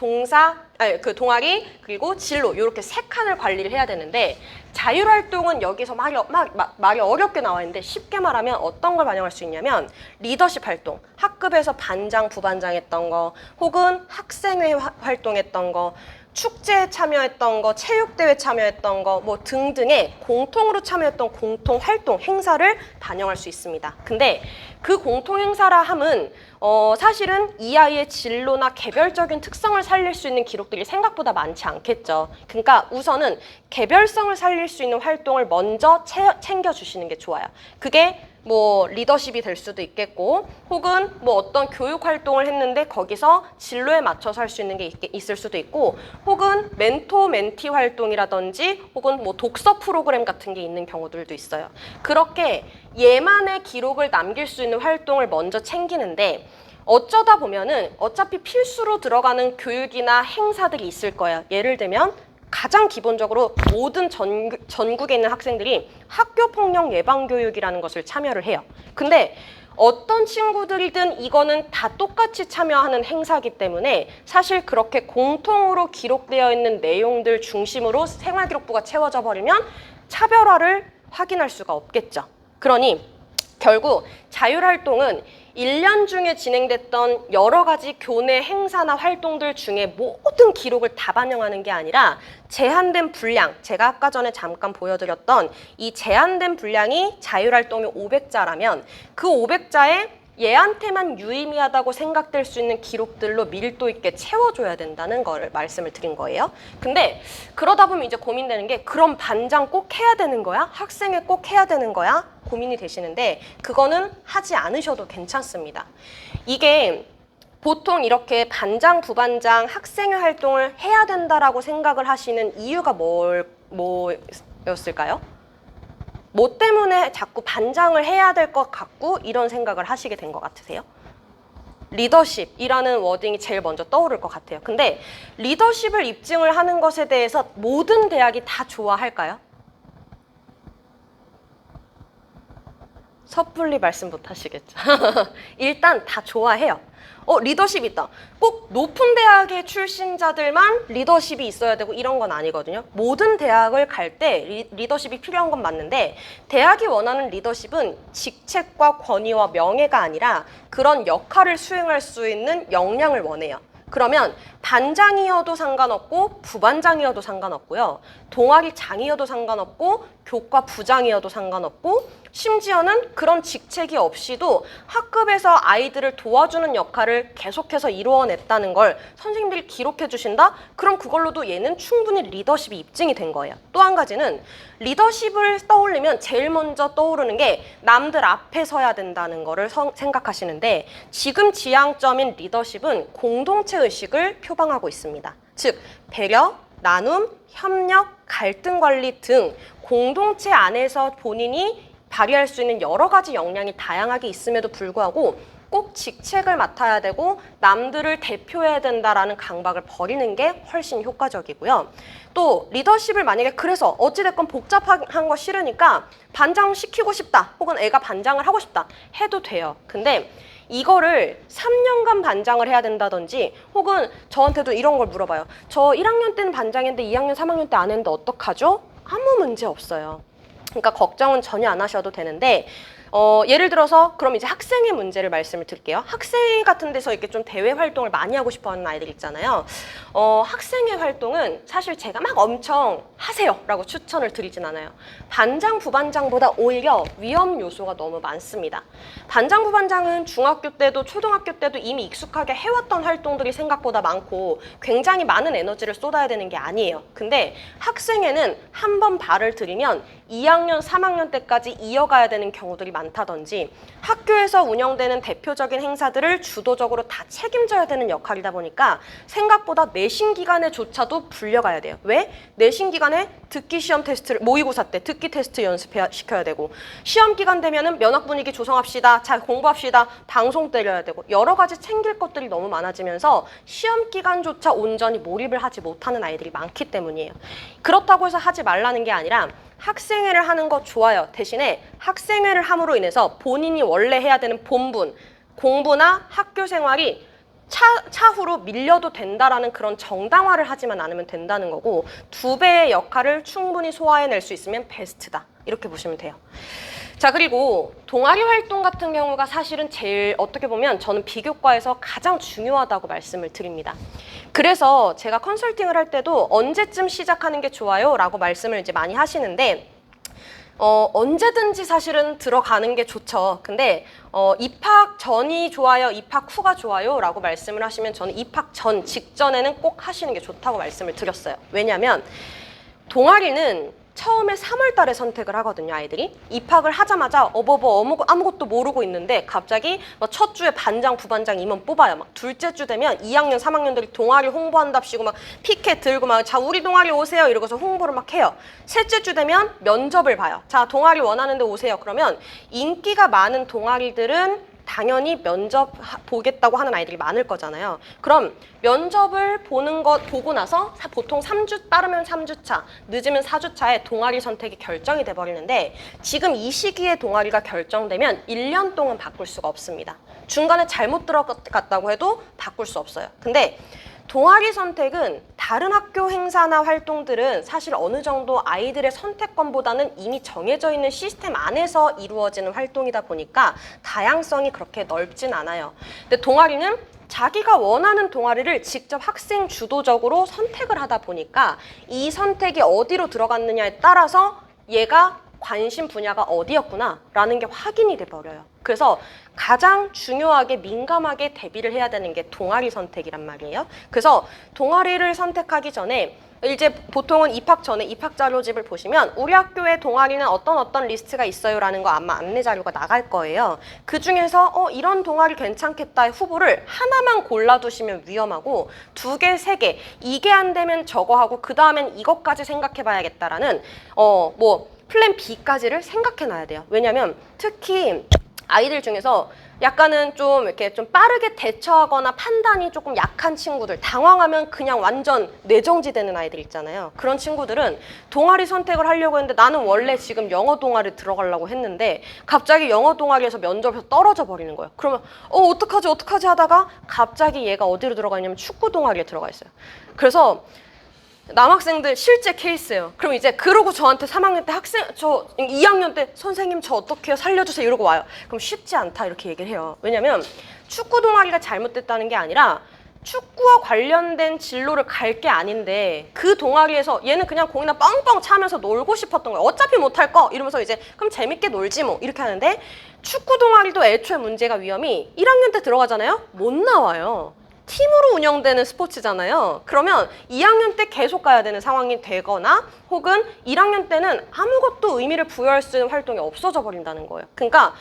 동아리, 그리고 진로, 이렇게 3칸을 관리를 해야 되는데, 자율활동은 여기서 말이 어렵게 나와 있는데, 쉽게 말하면 어떤 걸 반영할 수 있냐면 리더십 활동, 학급에서 반장, 부반장 했던 거, 혹은 학생회 활동했던 거, 축제에 참여했던 거, 체육대회 참여했던 거, 뭐 등등의 공통으로 참여했던 공통활동, 행사를 반영할 수 있습니다. 근데 그 공통행사라 함은 사실은 이 아이의 진로나 개별적인 특성을 살릴 수 있는 기록들이 생각보다 많지 않겠죠. 그러니까 우선은 개별성을 살릴 수 있는 활동을 먼저 챙겨주시는 게 좋아요. 그게 뭐 리더십이 될 수도 있겠고, 혹은 뭐 어떤 교육 활동을 했는데 거기서 진로에 맞춰서 할 수 있는 게 있을 수도 있고, 혹은 멘토 멘티 활동이라든지, 혹은 뭐 독서 프로그램 같은 게 있는 경우들도 있어요. 그렇게 얘만의 기록을 남길 수 있는 활동을 먼저 챙기는데, 어쩌다 보면은 어차피 필수로 들어가는 교육이나 행사들이 있을 거예요. 예를 들면 가장 기본적으로 모든 전국에 있는 학생들이 학교폭력 예방교육이라는 것을 참여를 해요. 근데 어떤 친구들이든 이거는 다 똑같이 참여하는 행사이기 때문에 사실 그렇게 공통으로 기록되어 있는 내용들 중심으로 생활기록부가 채워져 버리면 차별화를 확인할 수가 없겠죠. 그러니 결국 자율활동은 1년 중에 진행됐던 여러 가지 교내 행사나 활동들 중에 모든 기록을 다 반영하는 게 아니라 제한된 분량, 제가 아까 전에 잠깐 보여드렸던 이 제한된 분량이 자율활동이 500자라면 그 500자에 얘한테만 유의미하다고 생각될 수 있는 기록들로 밀도 있게 채워줘야 된다는 걸 말씀을 드린 거예요. 근데 그러다 보면 이제 고민되는 게, 그럼 반장 꼭 해야 되는 거야? 학생회 꼭 해야 되는 거야? 고민이 되시는데, 그거는 하지 않으셔도 괜찮습니다. 이게 보통 이렇게 반장, 부반장, 학생회 활동을 해야 된다라고 생각을 하시는 이유가 뭐였을까요? 뭐 때문에 자꾸 반장을 해야 될 것 같고 이런 생각을 하시게 된 것 같으세요? 리더십이라는 워딩이 제일 먼저 떠오를 것 같아요. 근데 리더십을 입증을 하는 것에 대해서 모든 대학이 다 좋아할까요? 섣불리 말씀 못 하시겠죠. 일단 다 좋아해요. 리더십 있다. 꼭 높은 대학의 출신자들만 리더십이 있어야 되고 이런 건 아니거든요. 모든 대학을 갈 때 리더십이 필요한 건 맞는데, 대학이 원하는 리더십은 직책과 권위와 명예가 아니라 그런 역할을 수행할 수 있는 역량을 원해요. 그러면 반장이어도 상관없고 부반장이어도 상관없고요. 동아리장이어도 상관없고 교과 부장이어도 상관없고, 심지어는 그런 직책이 없이도 학급에서 아이들을 도와주는 역할을 계속해서 이루어냈다는 걸 선생님들이 기록해 주신다? 그럼 그걸로도 얘는 충분히 리더십이 입증이 된 거예요. 또 한 가지는 리더십을 떠올리면 제일 먼저 떠오르는 게 남들 앞에 서야 된다는 거를 생각하시는데, 지금 지향점인 리더십은 공동체 의식을 표방하고 있습니다. 즉 배려, 나눔, 협력, 갈등 관리 등 공동체 안에서 본인이 발휘할 수 있는 여러 가지 역량이 다양하게 있음에도 불구하고 꼭 직책을 맡아야 되고 남들을 대표해야 된다라는 강박을 버리는 게 훨씬 효과적이고요. 또 리더십을 만약에 그래서 어찌됐건 복잡한 거 싫으니까 반장 시키고 싶다 혹은 애가 반장을 하고 싶다 해도 돼요. 근데 이거를 3년간 반장을 해야 된다든지 혹은 저한테도 이런 걸 물어봐요. 저 1학년 때는 반장했는데 2학년, 3학년 때 안 했는데 어떡하죠? 아무 문제 없어요. 그러니까 걱정은 전혀 안 하셔도 되는데 예를 들어서 그럼 이제 학생의 문제를 말씀을 드릴게요. 학생 같은 데서 이렇게 좀 대외 활동을 많이 하고 싶어 하는 아이들 있잖아요. 학생회 활동은 사실 제가 막 엄청 하세요 라고 추천을 드리진 않아요. 반장, 부반장보다 오히려 위험 요소가 너무 많습니다. 반장, 부반장은 중학교 때도 초등학교 때도 이미 익숙하게 해왔던 활동들이 생각보다 많고 굉장히 많은 에너지를 쏟아야 되는 게 아니에요. 근데 학생회는 한 번 발을 들이면 2학년, 3학년 때까지 이어가야 되는 경우들이 많다든지 학교에서 운영되는 대표적인 행사들을 주도적으로 다 책임져야 되는 역할이다 보니까 생각보다 내신 기간에조차도 불려가야 돼요. 왜? 내신 기간에 듣기 시험 테스트를 모의고사 때 듣기 테스트 연습시켜야 되고 시험 기간 되면은 면학 분위기 조성합시다. 잘 공부합시다. 방송 때려야 되고 여러 가지 챙길 것들이 너무 많아지면서 시험 기간조차 온전히 몰입을 하지 못하는 아이들이 많기 때문이에요. 그렇다고 해서 하지 말라는 게 아니라 학생회를 하는 거 좋아요. 대신에 학생회를 함으로 인해서 본인이 원래 해야 되는 본분, 공부나 학교 생활이 차후로 밀려도 된다라는 그런 정당화를 하지만 않으면 된다는 거고 2배의 역할을 충분히 소화해낼 수 있으면 베스트다. 이렇게 보시면 돼요. 자, 그리고 동아리 활동 같은 경우가 사실은 제일 어떻게 보면 저는 비교과에서 가장 중요하다고 말씀을 드립니다. 그래서 제가 컨설팅을 할 때도 언제쯤 시작하는 게 좋아요? 라고 말씀을 이제 많이 하시는데 언제든지 사실은 들어가는 게 좋죠. 근데 입학 전이 좋아요? 입학 후가 좋아요? 라고 말씀을 하시면 저는 입학 전, 직전에는 꼭 하시는 게 좋다고 말씀을 드렸어요. 왜냐하면 동아리는 처음에 3월 달에 선택을 하거든요, 아이들이. 입학을 하자마자 아무것도 모르고 있는데 갑자기 첫 주에 반장, 부반장 임원 뽑아요. 막 둘째 주 되면 2학년, 3학년들이 동아리 홍보한답시고 막 피켓 들고 막 자, 우리 동아리 오세요. 이러고서 홍보를 막 해요. 셋째 주 되면 면접을 봐요. 자, 동아리 원하는데 오세요. 그러면 인기가 많은 동아리들은 당연히 면접 보겠다고 하는 아이들이 많을 거잖아요. 그럼 면접을 보고 나서 보통 3주, 빠르면 3주차, 늦으면 4주차에 동아리 선택이 결정이 돼버리는데 지금 이 시기에 동아리가 결정되면 1년 동안 바꿀 수가 없습니다. 중간에 잘못 들어갔다고 해도 바꿀 수 없어요. 근데 동아리 선택은 다른 학교 행사나 활동들은 사실 어느 정도 아이들의 선택권보다는 이미 정해져 있는 시스템 안에서 이루어지는 활동이다 보니까 다양성이 그렇게 넓진 않아요. 근데 동아리는 자기가 원하는 동아리를 직접 학생 주도적으로 선택을 하다 보니까 이 선택이 어디로 들어갔느냐에 따라서 얘가 관심 분야가 어디였구나 라는 게 확인이 돼버려요. 그래서 가장 중요하게 민감하게 대비를 해야 되는 게 동아리 선택이란 말이에요. 그래서 동아리를 선택하기 전에 이제 보통은 입학 전에 입학 자료집을 보시면 우리 학교에 동아리는 어떤 리스트가 있어요 라는 거 아마 안내 자료가 나갈 거예요. 그 중에서 이런 동아리 괜찮겠다의 후보를 하나만 골라두시면 위험하고 2개, 3개 이게 안 되면 저거 하고 그 다음엔 이것까지 생각해 봐야겠다라는 플랜 B까지를 생각해 놔야 돼요. 왜냐면 특히 아이들 중에서 약간은 좀 이렇게 좀 빠르게 대처하거나 판단이 조금 약한 친구들, 당황하면 그냥 완전 뇌정지되는 아이들 있잖아요. 그런 친구들은 동아리 선택을 하려고 했는데 나는 원래 지금 영어 동아리 들어가려고 했는데 갑자기 영어 동아리에서 면접에서 떨어져 버리는 거예요. 그러면 어떡하지 하다가 갑자기 얘가 어디로 들어가 있냐면 축구 동아리에 들어가 있어요. 그래서 남학생들 실제 케이스예요. 그럼 이제 그러고 저한테 3학년 때 2학년 때 선생님 저 어떡해요? 살려주세요. 이러고 와요. 그럼 쉽지 않다 이렇게 얘기를 해요. 왜냐면 축구 동아리가 잘못됐다는 게 아니라 축구와 관련된 진로를 갈 게 아닌데 그 동아리에서 얘는 그냥 공이나 뻥뻥 차면서 놀고 싶었던 거예요. 어차피 못할 거 이러면서 이제 그럼 재밌게 놀지 뭐 이렇게 하는데 축구 동아리도 애초에 문제가 위험이 1학년 때 들어가잖아요. 못 나와요. 팀으로 운영되는 스포츠잖아요. 그러면 2학년 때 계속 가야 되는 상황이 되거나 혹은 1학년 때는 아무것도 의미를 부여할 수 있는 활동이 없어져 버린다는 거예요. 그러니까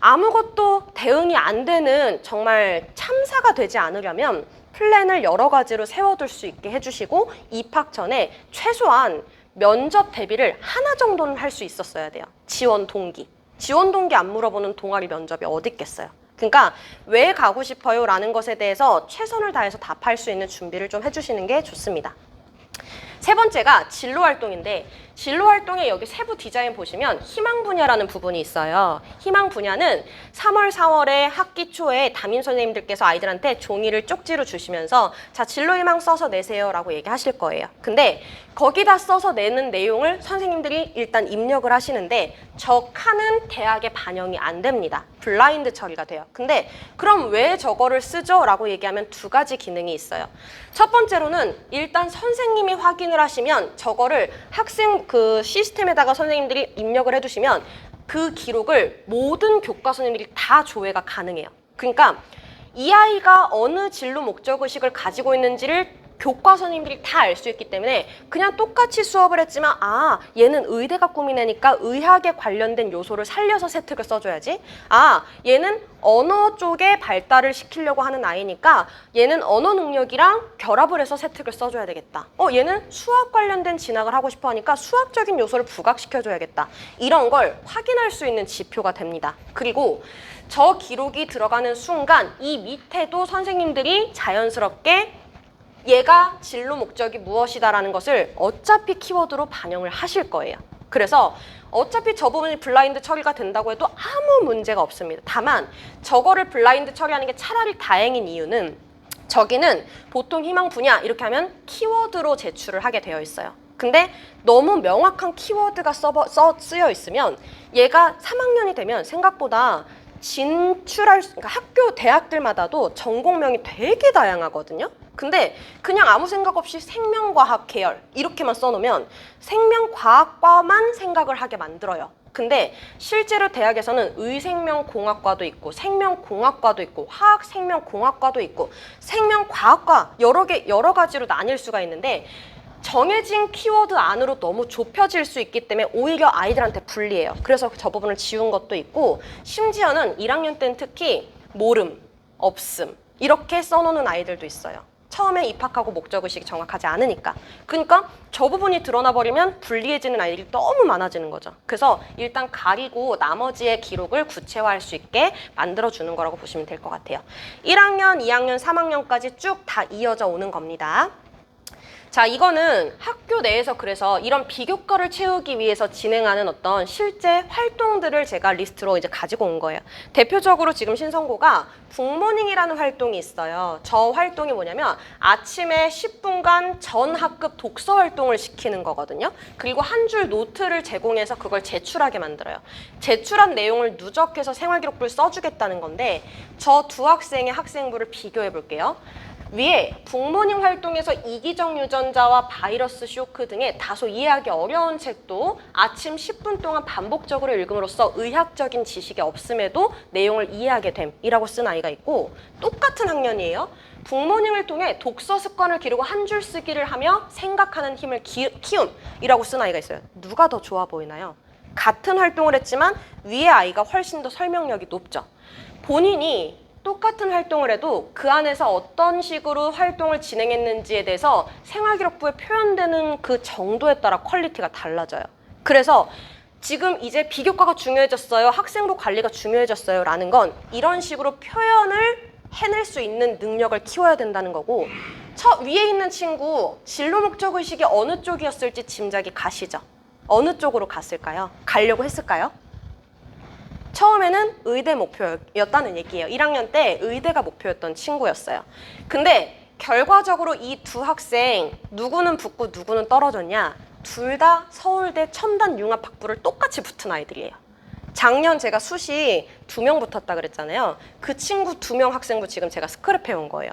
아무것도 대응이 안 되는 정말 참사가 되지 않으려면 플랜을 여러 가지로 세워둘 수 있게 해주시고 입학 전에 최소한 면접 대비를 하나 정도는 할 수 있었어야 돼요. 지원 동기. 지원 동기 안 물어보는 동아리 면접이 어디 있겠어요. 그러니까 왜 가고 싶어요? 라는 것에 대해서 최선을 다해서 답할 수 있는 준비를 좀 해주시는 게 좋습니다. 세 번째가 진로 활동인데 진로 활동에 여기 세부 디자인 보시면 희망 분야라는 부분이 있어요. 희망 분야는 3월, 4월에 학기 초에 담임 선생님들께서 아이들한테 종이를 쪽지로 주시면서 자, 진로 희망 써서 내세요 라고 얘기하실 거예요. 근데 거기다 써서 내는 내용을 선생님들이 일단 입력을 하시는데 저 칸은 대학에 반영이 안 됩니다. 블라인드 처리가 돼요. 근데 그럼 왜 저거를 쓰죠? 라고 얘기하면 두 가지 기능이 있어요. 첫 번째로는 일단 선생님이 확인을 하시면 저거를 학생 그 시스템에다가 선생님들이 입력을 해두시면 그 기록을 모든 교과 선생님들이 다 조회가 가능해요. 그러니까 이 아이가 어느 진로 목적의식을 가지고 있는지를 교과 선생님들이 다 알 수 있기 때문에 그냥 똑같이 수업을 했지만 아, 얘는 의대가 꿈이네니까 의학에 관련된 요소를 살려서 세특을 써줘야지. 아, 얘는 언어 쪽에 발달을 시키려고 하는 아이니까 얘는 언어 능력이랑 결합을 해서 세특을 써줘야 되겠다. 얘는 수학 관련된 진학을 하고 싶어 하니까 수학적인 요소를 부각시켜줘야겠다. 이런 걸 확인할 수 있는 지표가 됩니다. 그리고 저 기록이 들어가는 순간 이 밑에도 선생님들이 자연스럽게 얘가 진로 목적이 무엇이다라는 것을 어차피 키워드로 반영을 하실 거예요. 그래서 어차피 저 부분이 블라인드 처리가 된다고 해도 아무 문제가 없습니다. 다만 저거를 블라인드 처리하는 게 차라리 다행인 이유는 저기는 보통 희망 분야 이렇게 하면 키워드로 제출을 하게 되어 있어요. 근데 너무 명확한 키워드가 쓰여 있으면 얘가 3학년이 되면 생각보다 그러니까 학교 대학들마다도 전공명이 되게 다양하거든요. 근데 그냥 아무 생각 없이 생명과학 계열 이렇게만 써놓으면 생명과학과만 생각을 하게 만들어요. 근데 실제로 대학에서는 의생명공학과도 있고 생명공학과도 있고 화학생명공학과도 있고 생명과학과 여러 가지로 나뉠 수가 있는데 정해진 키워드 안으로 너무 좁혀질 수 있기 때문에 오히려 아이들한테 불리해요. 그래서 저 부분을 지운 것도 있고 심지어는 1학년 때는 특히 모름, 없음 이렇게 써놓는 아이들도 있어요. 처음에 입학하고 목적의식이 정확하지 않으니까. 그러니까 저 부분이 드러나 버리면 불리해지는 아이들이 너무 많아지는 거죠. 그래서 일단 가리고 나머지의 기록을 구체화할 수 있게 만들어주는 거라고 보시면 될 것 같아요. 1학년, 2학년, 3학년까지 쭉 다 이어져 오는 겁니다. 자, 이거는 학교 내에서 그래서 이런 비교과를 채우기 위해서 진행하는 어떤 실제 활동들을 제가 리스트로 이제 가지고 온 거예요. 대표적으로 지금 신성고가 북모닝이라는 활동이 있어요. 저 활동이 뭐냐면 아침에 10분간 전 학급 독서 활동을 시키는 거거든요. 그리고 한 줄 노트를 제공해서 그걸 제출하게 만들어요. 제출한 내용을 누적해서 생활기록부를 써주겠다는 건데 저 두 학생의 학생부를 비교해 볼게요. 위에 북모닝 활동에서 이기적 유전자와 바이러스 쇼크 등의 다소 이해하기 어려운 책도 아침 10분 동안 반복적으로 읽음으로써 의학적인 지식이 없음에도 내용을 이해하게 됨이라고 쓴 아이가 있고 똑같은 학년이에요. 북모닝을 통해 독서 습관을 기르고 한 줄 쓰기를 하며 생각하는 힘을 키움이라고 쓴 아이가 있어요. 누가 더 좋아 보이나요? 같은 활동을 했지만 위에 아이가 훨씬 더 설명력이 높죠. 본인이 똑같은 활동을 해도 그 안에서 어떤 식으로 활동을 진행했는지에 대해서 생활기록부에 표현되는 그 정도에 따라 퀄리티가 달라져요. 그래서 지금 이제 비교과가 중요해졌어요. 학생부 관리가 중요해졌어요. 라는 건 이런 식으로 표현을 해낼 수 있는 능력을 키워야 된다는 거고 위에 있는 친구 진로 목적의식이 어느 쪽이었을지 짐작이 가시죠? 어느 쪽으로 갔을까요? 가려고 했을까요? 처음에는 의대 목표였다는 얘기예요. 1학년 때 의대가 목표였던 친구였어요. 근데 결과적으로 이 두 학생 누구는 붙고 누구는 떨어졌냐? 둘 다 서울대 첨단융합학부를 똑같이 붙은 아이들이에요. 작년 제가 수시 2명 붙었다 그랬잖아요. 그 친구 2명 학생부 지금 제가 스크랩해온 거예요.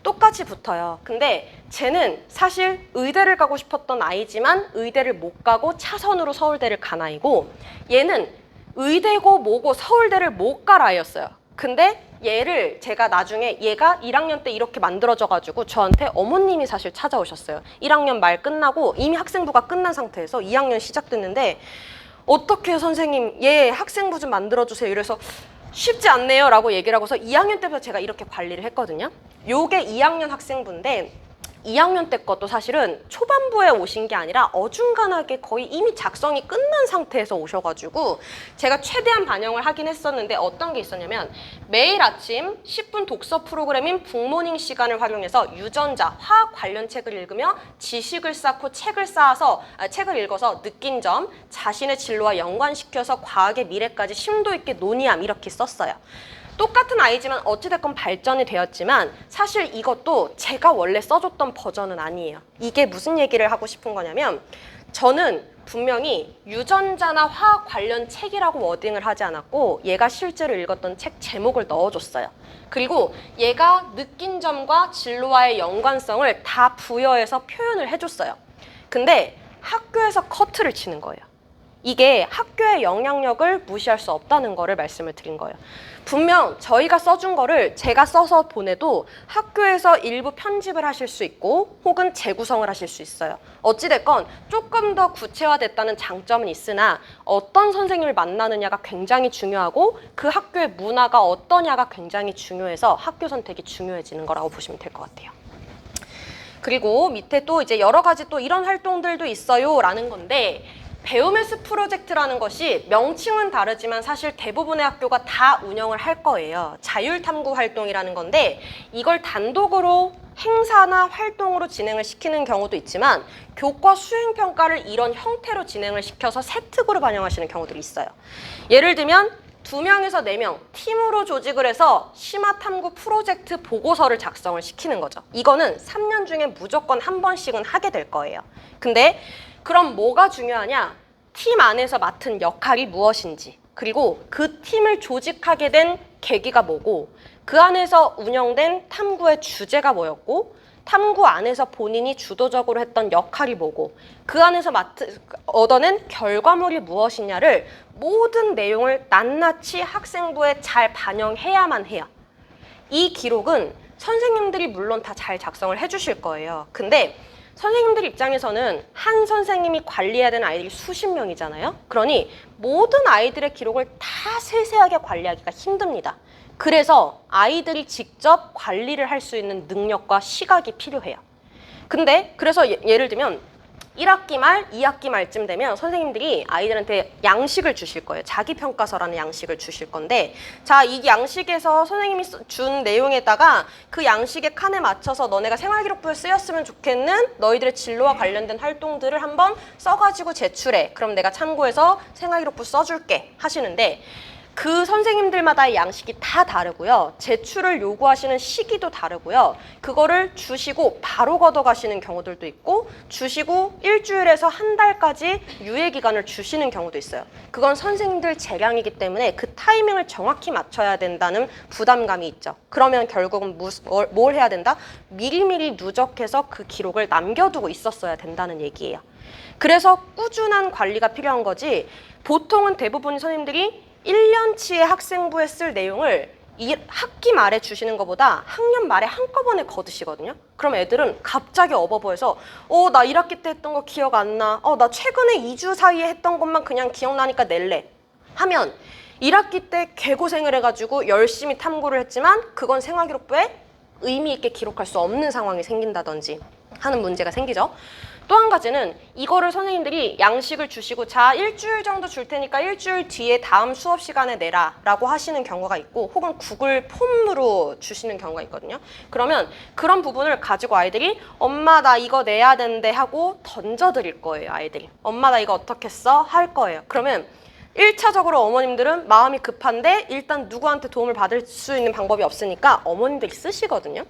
똑같이 붙어요. 근데 쟤는 사실 의대를 가고 싶었던 아이지만 의대를 못 가고 차선으로 서울대를 간 아이고 얘는 의대고 뭐고 서울대를 못 갈 아이였어요. 근데 얘를 제가 나중에 얘가 1학년 때 이렇게 만들어져가지고 저한테 어머님이 사실 찾아오셨어요. 1학년 말 끝나고 이미 학생부가 끝난 상태에서 2학년 시작됐는데 어떻게 선생님 얘 학생부 좀 만들어주세요. 이래서 쉽지 않네요 라고 얘기를 하고서 2학년 때부터 제가 이렇게 관리를 했거든요. 요게 2학년 학생부인데 2학년 때 것도 사실은 초반부에 오신 게 아니라 어중간하게 거의 이미 작성이 끝난 상태에서 오셔가지고 제가 최대한 반영을 하긴 했었는데 어떤 게 있었냐면 매일 아침 10분 독서 프로그램인 북모닝 시간을 활용해서 유전자, 화학 관련 책을 읽으며 지식을 쌓고 책을 읽어서 느낀 점, 자신의 진로와 연관시켜서 과학의 미래까지 심도 있게 논의함 이렇게 썼어요. 똑같은 아이지만 어찌됐건 발전이 되었지만 사실 이것도 제가 원래 써줬던 버전은 아니에요. 이게 무슨 얘기를 하고 싶은 거냐면 저는 분명히 유전자나 화학 관련 책이라고 워딩을 하지 않았고 얘가 실제로 읽었던 책 제목을 넣어줬어요. 그리고 얘가 느낀 점과 진로와의 연관성을 다 부여해서 표현을 해줬어요. 근데 학교에서 커트를 치는 거예요. 이게 학교의 영향력을 무시할 수 없다는 거를 말씀을 드린 거예요. 분명 저희가 써준 거를 제가 써서 보내도 학교에서 일부 편집을 하실 수 있고 혹은 재구성을 하실 수 있어요. 어찌됐건 조금 더 구체화됐다는 장점은 있으나 어떤 선생님을 만나느냐가 굉장히 중요하고 그 학교의 문화가 어떠냐가 굉장히 중요해서 학교 선택이 중요해지는 거라고 보시면 될 것 같아요. 그리고 밑에 또 이제 여러 가지 또 이런 활동들도 있어요 라는 건데 배우메스 프로젝트라는 것이 명칭은 다르지만 사실 대부분의 학교가 다 운영을 할 거예요. 자율탐구 활동이라는 건데 이걸 단독으로 행사나 활동으로 진행을 시키는 경우도 있지만 교과 수행평가를 이런 형태로 진행을 시켜서 세특으로 반영하시는 경우들이 있어요. 예를 들면 2명에서 4명 팀으로 조직을 해서 심화탐구 프로젝트 보고서를 작성을 시키는 거죠. 이거는 3년 중에 무조건 한 번씩은 하게 될 거예요. 근데 그럼 뭐가 중요하냐? 팀 안에서 맡은 역할이 무엇인지, 그리고 그 팀을 조직하게 된 계기가 뭐고, 그 안에서 운영된 탐구의 주제가 뭐였고, 탐구 안에서 본인이 주도적으로 했던 역할이 뭐고, 그 안에서 얻어낸 결과물이 무엇이냐를 모든 내용을 낱낱이 학생부에 잘 반영해야만 해요. 이 기록은 선생님들이 물론 다 잘 작성을 해주실 거예요. 근데 선생님들 입장에서는 한 선생님이 관리해야 되는 아이들이 수십 명이잖아요. 그러니 모든 아이들의 기록을 다 세세하게 관리하기가 힘듭니다. 그래서 아이들이 직접 관리를 할 수 있는 능력과 시각이 필요해요. 근데 그래서 예를 들면 1학기 말, 2학기 말쯤 되면 선생님들이 아이들한테 양식을 주실 거예요. 자기평가서라는 양식을 주실 건데, 자, 이 양식에서 선생님이 준 내용에다가 그 양식의 칸에 맞춰서 너네가 생활기록부에 쓰였으면 좋겠는 너희들의 진로와 관련된 활동들을 한번 써가지고 제출해. 그럼 내가 참고해서 생활기록부 써줄게 하시는데, 그 선생님들마다의 양식이 다 다르고요. 제출을 요구하시는 시기도 다르고요. 그거를 주시고 바로 걷어가시는 경우들도 있고 주시고 일주일에서 한 달까지 유예기간을 주시는 경우도 있어요. 그건 선생님들 재량이기 때문에 그 타이밍을 정확히 맞춰야 된다는 부담감이 있죠. 그러면 결국은 뭘 해야 된다? 미리미리 누적해서 그 기록을 남겨두고 있었어야 된다는 얘기예요. 그래서 꾸준한 관리가 필요한 거지 보통은 대부분 선생님들이 1년치의 학생부에 쓸 내용을 이 학기 말에 주시는 것보다 학년 말에 한꺼번에 거두시거든요. 그럼 애들은 갑자기 어버버해서 나 1학기 때 했던 거 기억 안 나. 나 최근에 2주 사이에 했던 것만 그냥 기억나니까 낼래. 하면 1학기 때 개고생을 해가지고 열심히 탐구를 했지만 그건 생활기록부에 의미 있게 기록할 수 없는 상황이 생긴다든지 하는 문제가 생기죠. 또 한 가지는 이거를 선생님들이 양식을 주시고 자 일주일 정도 줄 테니까 일주일 뒤에 다음 수업 시간에 내라 라고 하시는 경우가 있고 혹은 구글 폼으로 주시는 경우가 있거든요. 그러면 그런 부분을 가지고 아이들이 엄마 나 이거 내야 되는데 하고 던져드릴 거예요. 아이들이 엄마 나 이거 어떻게 써? 할 거예요. 그러면 1차적으로 어머님들은 마음이 급한데 일단 누구한테 도움을 받을 수 있는 방법이 없으니까 어머님들이 쓰시거든요.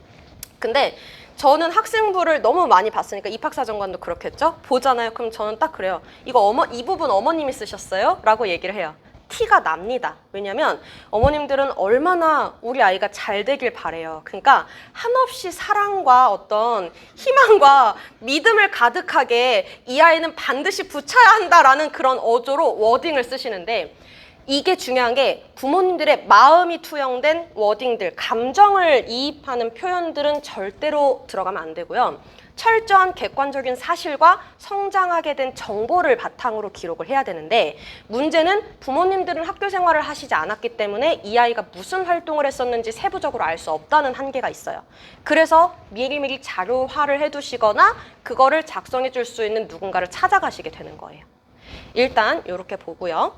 근데 저는 학생부를 너무 많이 봤으니까 입학사정관도 그렇겠죠? 보잖아요. 그럼 저는 딱 그래요. 이 부분 어머님이 쓰셨어요? 라고 얘기를 해요. 티가 납니다. 왜냐면 어머님들은 얼마나 우리 아이가 잘 되길 바래요. 그러니까 한없이 사랑과 어떤 희망과 믿음을 가득하게 이 아이는 반드시 붙여야 한다라는 그런 어조로 워딩을 쓰시는데 이게 중요한 게 부모님들의 마음이 투영된 워딩들, 감정을 이입하는 표현들은 절대로 들어가면 안 되고요. 철저한 객관적인 사실과 성장하게 된 정보를 바탕으로 기록을 해야 되는데 문제는 부모님들은 학교 생활을 하시지 않았기 때문에 이 아이가 무슨 활동을 했었는지 세부적으로 알 수 없다는 한계가 있어요. 그래서 미리미리 자료화를 해두시거나 그거를 작성해 줄 수 있는 누군가를 찾아가시게 되는 거예요. 일단 이렇게 보고요.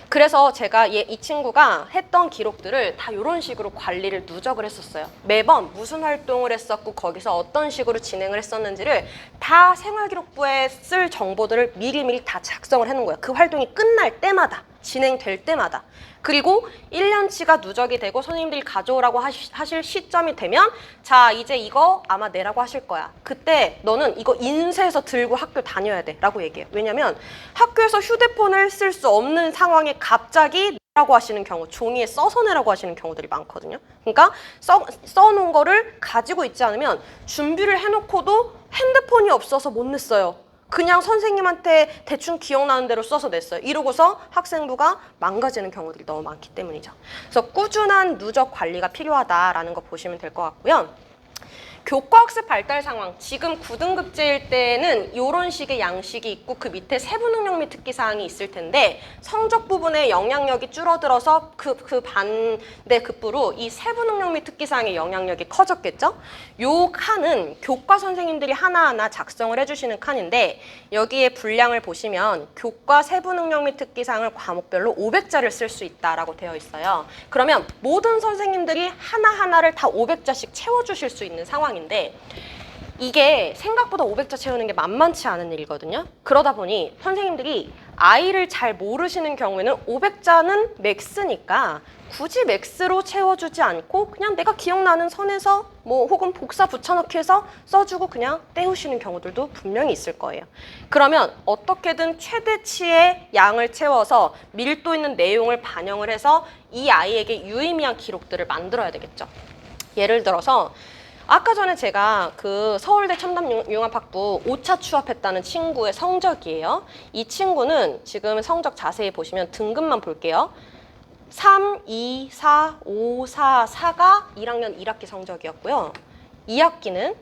그래서 제가 이 친구가 했던 기록들을 다 이런 식으로 관리를 누적을 했었어요. 매번 무슨 활동을 했었고 거기서 어떤 식으로 진행을 했었는지를 다 생활기록부에 쓸 정보들을 미리미리 다 작성을 해놓은 거예요. 그 활동이 끝날 때마다, 진행될 때마다. 그리고 1년치가 누적이 되고 선생님들이 가져오라고 하실 시점이 되면 자, 이제 이거 아마 내라고 하실 거야. 그때 너는 이거 인쇄해서 들고 학교 다녀야 돼 라고 얘기해요. 왜냐면 학교에서 휴대폰을 쓸 수 없는 상황에 갑자기 내라고 하시는 경우, 종이에 써서 내라고 하시는 경우들이 많거든요. 그러니까 써놓은 거를 가지고 있지 않으면 준비를 해놓고도 핸드폰이 없어서 못 냈어요. 그냥 선생님한테 대충 기억나는 대로 써서 냈어요. 이러고서 학생부가 망가지는 경우들이 너무 많기 때문이죠. 그래서 꾸준한 누적 관리가 필요하다라는 거 보시면 될 것 같고요. 교과학습 발달 상황, 지금 9등급제일 때는 이런 식의 양식이 있고 그 밑에 세부 능력 및 특기 사항이 있을 텐데 성적 부분에 영향력이 줄어들어서 그 반대급부로 이 세부 능력 및 특기 사항의 영향력이 커졌겠죠? 요 칸은 교과 선생님들이 하나하나 작성을 해주시는 칸인데 여기에 분량을 보시면 교과 세부 능력 및 특기 사항을 과목별로 500자를 쓸 수 있다라고 되어 있어요. 그러면 모든 선생님들이 하나하나를 다 500자씩 채워주실 수 있는 상황 인데 이게 생각보다 500자 채우는 게 만만치 않은 일이거든요. 그러다 보니 선생님들이 아이를 잘 모르시는 경우에는 500자는 맥스니까 굳이 맥스로 채워주지 않고 그냥 내가 기억나는 선에서 뭐 혹은 복사 붙여넣기 해서 써주고 그냥 떼우시는 경우들도 분명히 있을 거예요. 그러면 어떻게든 최대치의 양을 채워서 밀도 있는 내용을 반영을 해서 이 아이에게 유의미한 기록들을 만들어야 되겠죠. 예를 들어서 아까 전에 제가 그 서울대 첨단융합학부 5차 취업했다는 친구의 성적이에요. 이 친구는 지금 성적 자세히 보시면 등급만 볼게요. 3, 2, 4, 5, 4, 4가 1학년 1학기 성적이었고요. 2학기는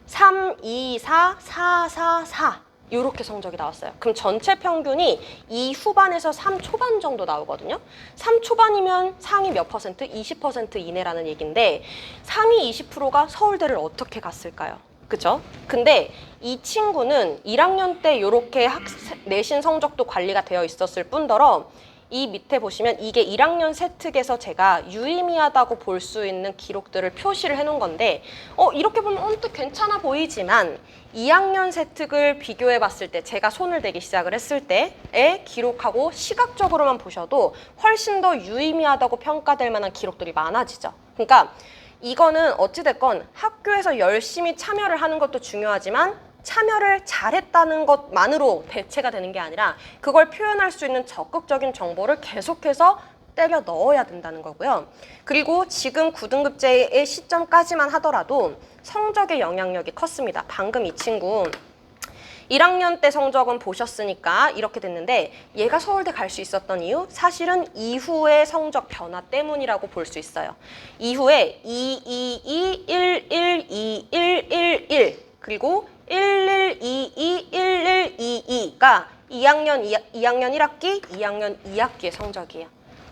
3, 2, 4, 4, 4, 4 이렇게 성적이 나왔어요. 그럼 전체 평균이 2 후반에서 3 초반 정도 나오거든요. 3 초반이면 상위 몇 퍼센트? 20% 이내라는 얘기인데 상위 20%가 서울대를 어떻게 갔을까요? 그죠? 근데 이 친구는 1학년 때 이렇게 내신 성적도 관리가 되어 있었을 뿐더러 이 밑에 보시면 이게 1학년 세특에서 제가 유의미하다고 볼 수 있는 기록들을 표시를 해놓은 건데 이렇게 보면 언뜻 괜찮아 보이지만 2학년 세특을 비교해 봤을 때 제가 손을 대기 시작을 했을 때의 기록하고 시각적으로만 보셔도 훨씬 더 유의미하다고 평가될 만한 기록들이 많아지죠. 그러니까 이거는 어찌됐건 학교에서 열심히 참여를 하는 것도 중요하지만 참여를 잘했다는 것만으로 대체가 되는 게 아니라 그걸 표현할 수 있는 적극적인 정보를 계속해서 때려 넣어야 된다는 거고요. 그리고 지금 9등급제의 시점까지만 하더라도 성적의 영향력이 컸습니다. 방금 이 친구 1학년 때 성적은 보셨으니까 이렇게 됐는데 얘가 서울대 갈 수 있었던 이유? 사실은 이후의 성적 변화 때문이라고 볼 수 있어요. 이후에 2, 2, 2, 1, 1, 2, 1, 1, 1 그리고 1, 1, 2, 2, 1, 1, 2, 2가 2학년 1학기, 2학년 2학기의 성적이에요.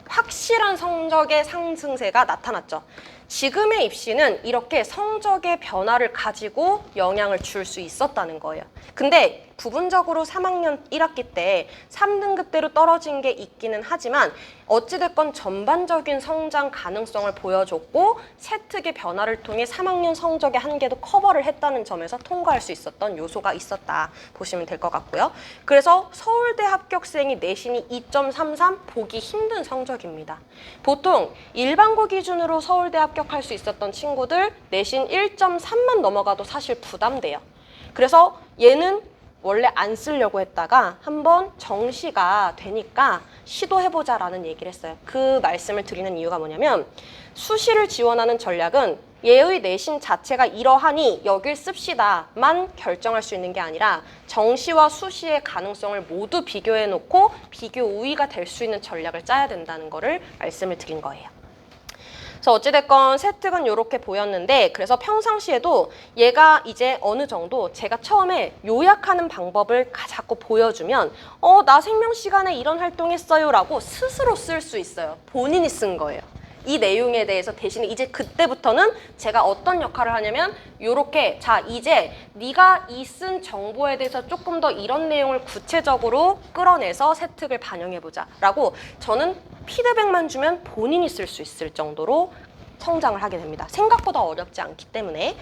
확실한 성적의 상승세가 나타났죠. 지금의 입시는 이렇게 성적의 변화를 가지고 영향을 줄 수 있었다는 거예요. 근데 부분적으로 3학년 1학기 때 3등급대로 떨어진 게 있기는 하지만 어찌됐건 전반적인 성장 가능성을 보여줬고 세특의 변화를 통해 3학년 성적의 한계도 커버를 했다는 점에서 통과할 수 있었던 요소가 있었다 보시면 될 것 같고요. 그래서 서울대 합격생이 내신이 2.33 보기 힘든 성적입니다. 보통 일반고 기준으로 서울대 합격할 수 있었던 친구들 내신 1.3만 넘어가도 사실 부담돼요. 그래서 얘는 원래 안 쓰려고 했다가 한번 정시가 되니까 시도해보자라는 얘기를 했어요. 그 말씀을 드리는 이유가 뭐냐면 수시를 지원하는 전략은 얘의 내신 자체가 이러하니 여길 씁시다만 결정할 수 있는 게 아니라 정시와 수시의 가능성을 모두 비교해놓고 비교 우위가 될 수 있는 전략을 짜야 된다는 거를 말씀을 드린 거예요. 그래서 어찌됐건 세특은 이렇게 보였는데 그래서 평상시에도 얘가 이제 어느 정도 제가 처음에 요약하는 방법을 자꾸 보여주면 나 생명 시간에 이런 활동했어요 라고 스스로 쓸 수 있어요. 본인이 쓴 거예요. 이 내용에 대해서 대신에 이제 그때부터는 제가 어떤 역할을 하냐면 요렇게 자 이제 네가 이 쓴 정보에 대해서 조금 더 이런 내용을 구체적으로 끌어내서 세특을 반영해보자 라고 저는 피드백만 주면 본인이 쓸 수 있을 정도로 성장을 하게 됩니다. 생각보다 어렵지 않기 때문에.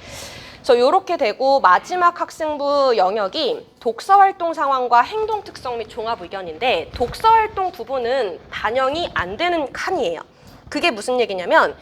그래서 요렇게 되고 마지막 학생부 영역이 독서활동 상황과 행동 특성 및 종합 의견인데 독서활동 부분은 반영이 안 되는 칸이에요. 그게 무슨 얘기냐면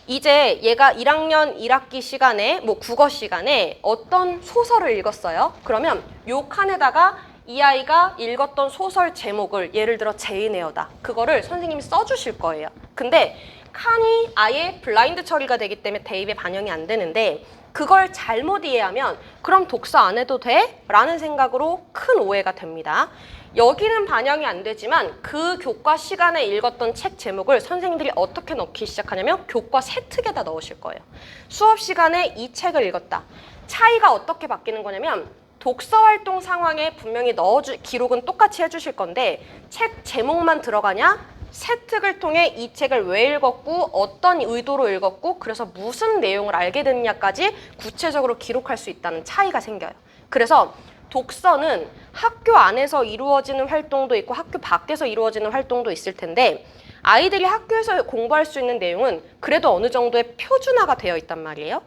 이제 얘가 1학년 1학기 시간에 뭐 국어 시간에 어떤 소설을 읽었어요. 그러면 요 칸에다가 이 아이가 읽었던 소설 제목을 예를 들어 제인 에어다. 그거를 선생님이 써주실 거예요. 근데 칸이 아예 블라인드 처리가 되기 때문에 대입에 반영이 안 되는데 그걸 잘못 이해하면 그럼 독서 안 해도 돼? 라는 생각으로 큰 오해가 됩니다. 여기는 반영이 안 되지만 그 교과 시간에 읽었던 책 제목을 선생님들이 어떻게 넣기 시작하냐면 교과 세특에다 넣으실 거예요. 수업 시간에 이 책을 읽었다. 차이가 어떻게 바뀌는 거냐면 독서활동 상황에 분명히 기록은 똑같이 해주실 건데 책 제목만 들어가냐? 세특을 통해 이 책을 왜 읽었고 어떤 의도로 읽었고 그래서 무슨 내용을 알게 됐냐까지 구체적으로 기록할 수 있다는 차이가 생겨요. 그래서 독서는 학교 안에서 이루어지는 활동도 있고 학교 밖에서 이루어지는 활동도 있을 텐데 아이들이 학교에서 공부할 수 있는 내용은 그래도 어느 정도의 표준화가 되어 있단 말이에요.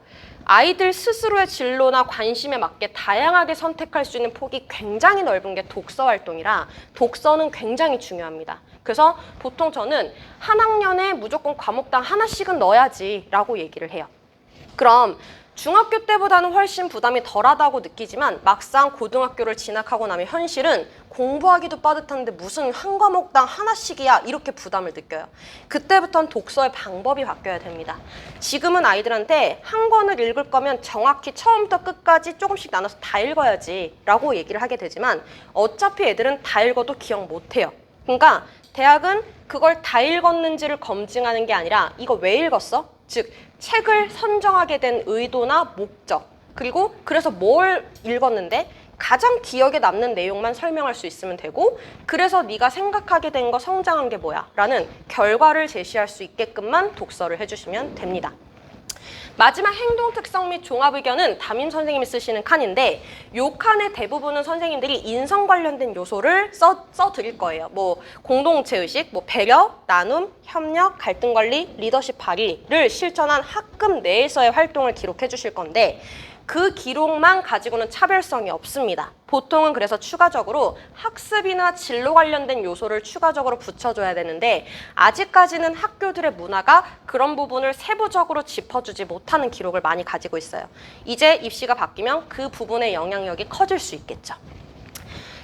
아이들 스스로의 진로나 관심에 맞게 다양하게 선택할 수 있는 폭이 굉장히 넓은 게 독서 활동이라 독서는 굉장히 중요합니다. 그래서 보통 저는 한 학년에 무조건 과목당 하나씩은 넣어야지 라고 얘기를 해요. 그럼 중학교 때보다는 훨씬 부담이 덜하다고 느끼지만 막상 고등학교를 진학하고 나면 현실은 공부하기도 빠듯한데 무슨 한 과목당 하나씩이야 이렇게 부담을 느껴요. 그때부터는 독서의 방법이 바뀌어야 됩니다. 지금은 아이들한테 한 권을 읽을 거면 정확히 처음부터 끝까지 조금씩 나눠서 다 읽어야지 라고 얘기를 하게 되지만 어차피 애들은 다 읽어도 기억 못해요. 그러니까 대학은 그걸 다 읽었는지를 검증하는 게 아니라 이거 왜 읽었어? 즉 책을 선정하게 된 의도나 목적 그리고 그래서 뭘 읽었는데 가장 기억에 남는 내용만 설명할 수 있으면 되고 그래서 네가 생각하게 된 거 성장한 게 뭐야 라는 결과를 제시할 수 있게끔만 독서를 해주시면 됩니다. 마지막 행동 특성 및 종합 의견은 담임 선생님이 쓰시는 칸인데 요 칸의 대부분은 선생님들이 인성 관련된 요소를 써 드릴 거예요. 뭐 공동체 의식, 뭐 배려, 나눔, 협력, 갈등 관리, 리더십 발휘를 실천한 학급 내에서의 활동을 기록해 주실 건데 그 기록만 가지고는 차별성이 없습니다. 보통은 그래서 추가적으로 학습이나 진로 관련된 요소를 추가적으로 붙여줘야 되는데 아직까지는 학교들의 문화가 그런 부분을 세부적으로 짚어주지 못하는 기록을 많이 가지고 있어요. 이제 입시가 바뀌면 그 부분의 영향력이 커질 수 있겠죠.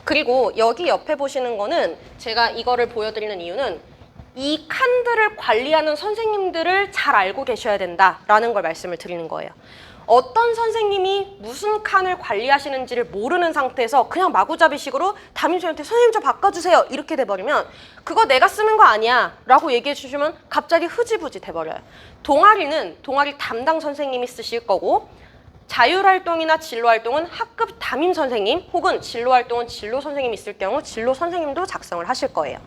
그리고 여기 옆에 보시는 거는 제가 이거를 보여드리는 이유는 이 칸들을 관리하는 선생님들을 잘 알고 계셔야 된다라는 걸 말씀을 드리는 거예요. 어떤 선생님이 무슨 칸을 관리하시는지를 모르는 상태에서 그냥 마구잡이식으로 담임선생님한테 선생님 저 바꿔주세요 이렇게 돼버리면 그거 내가 쓰는 거 아니야 라고 얘기해 주시면 갑자기 흐지부지 돼버려요. 동아리는 동아리 담당 선생님이 쓰실 거고 자율활동이나 진로활동은 학급 담임 선생님 혹은 진로활동은 진로 선생님이 있을 경우 진로 선생님도 작성을 하실 거예요.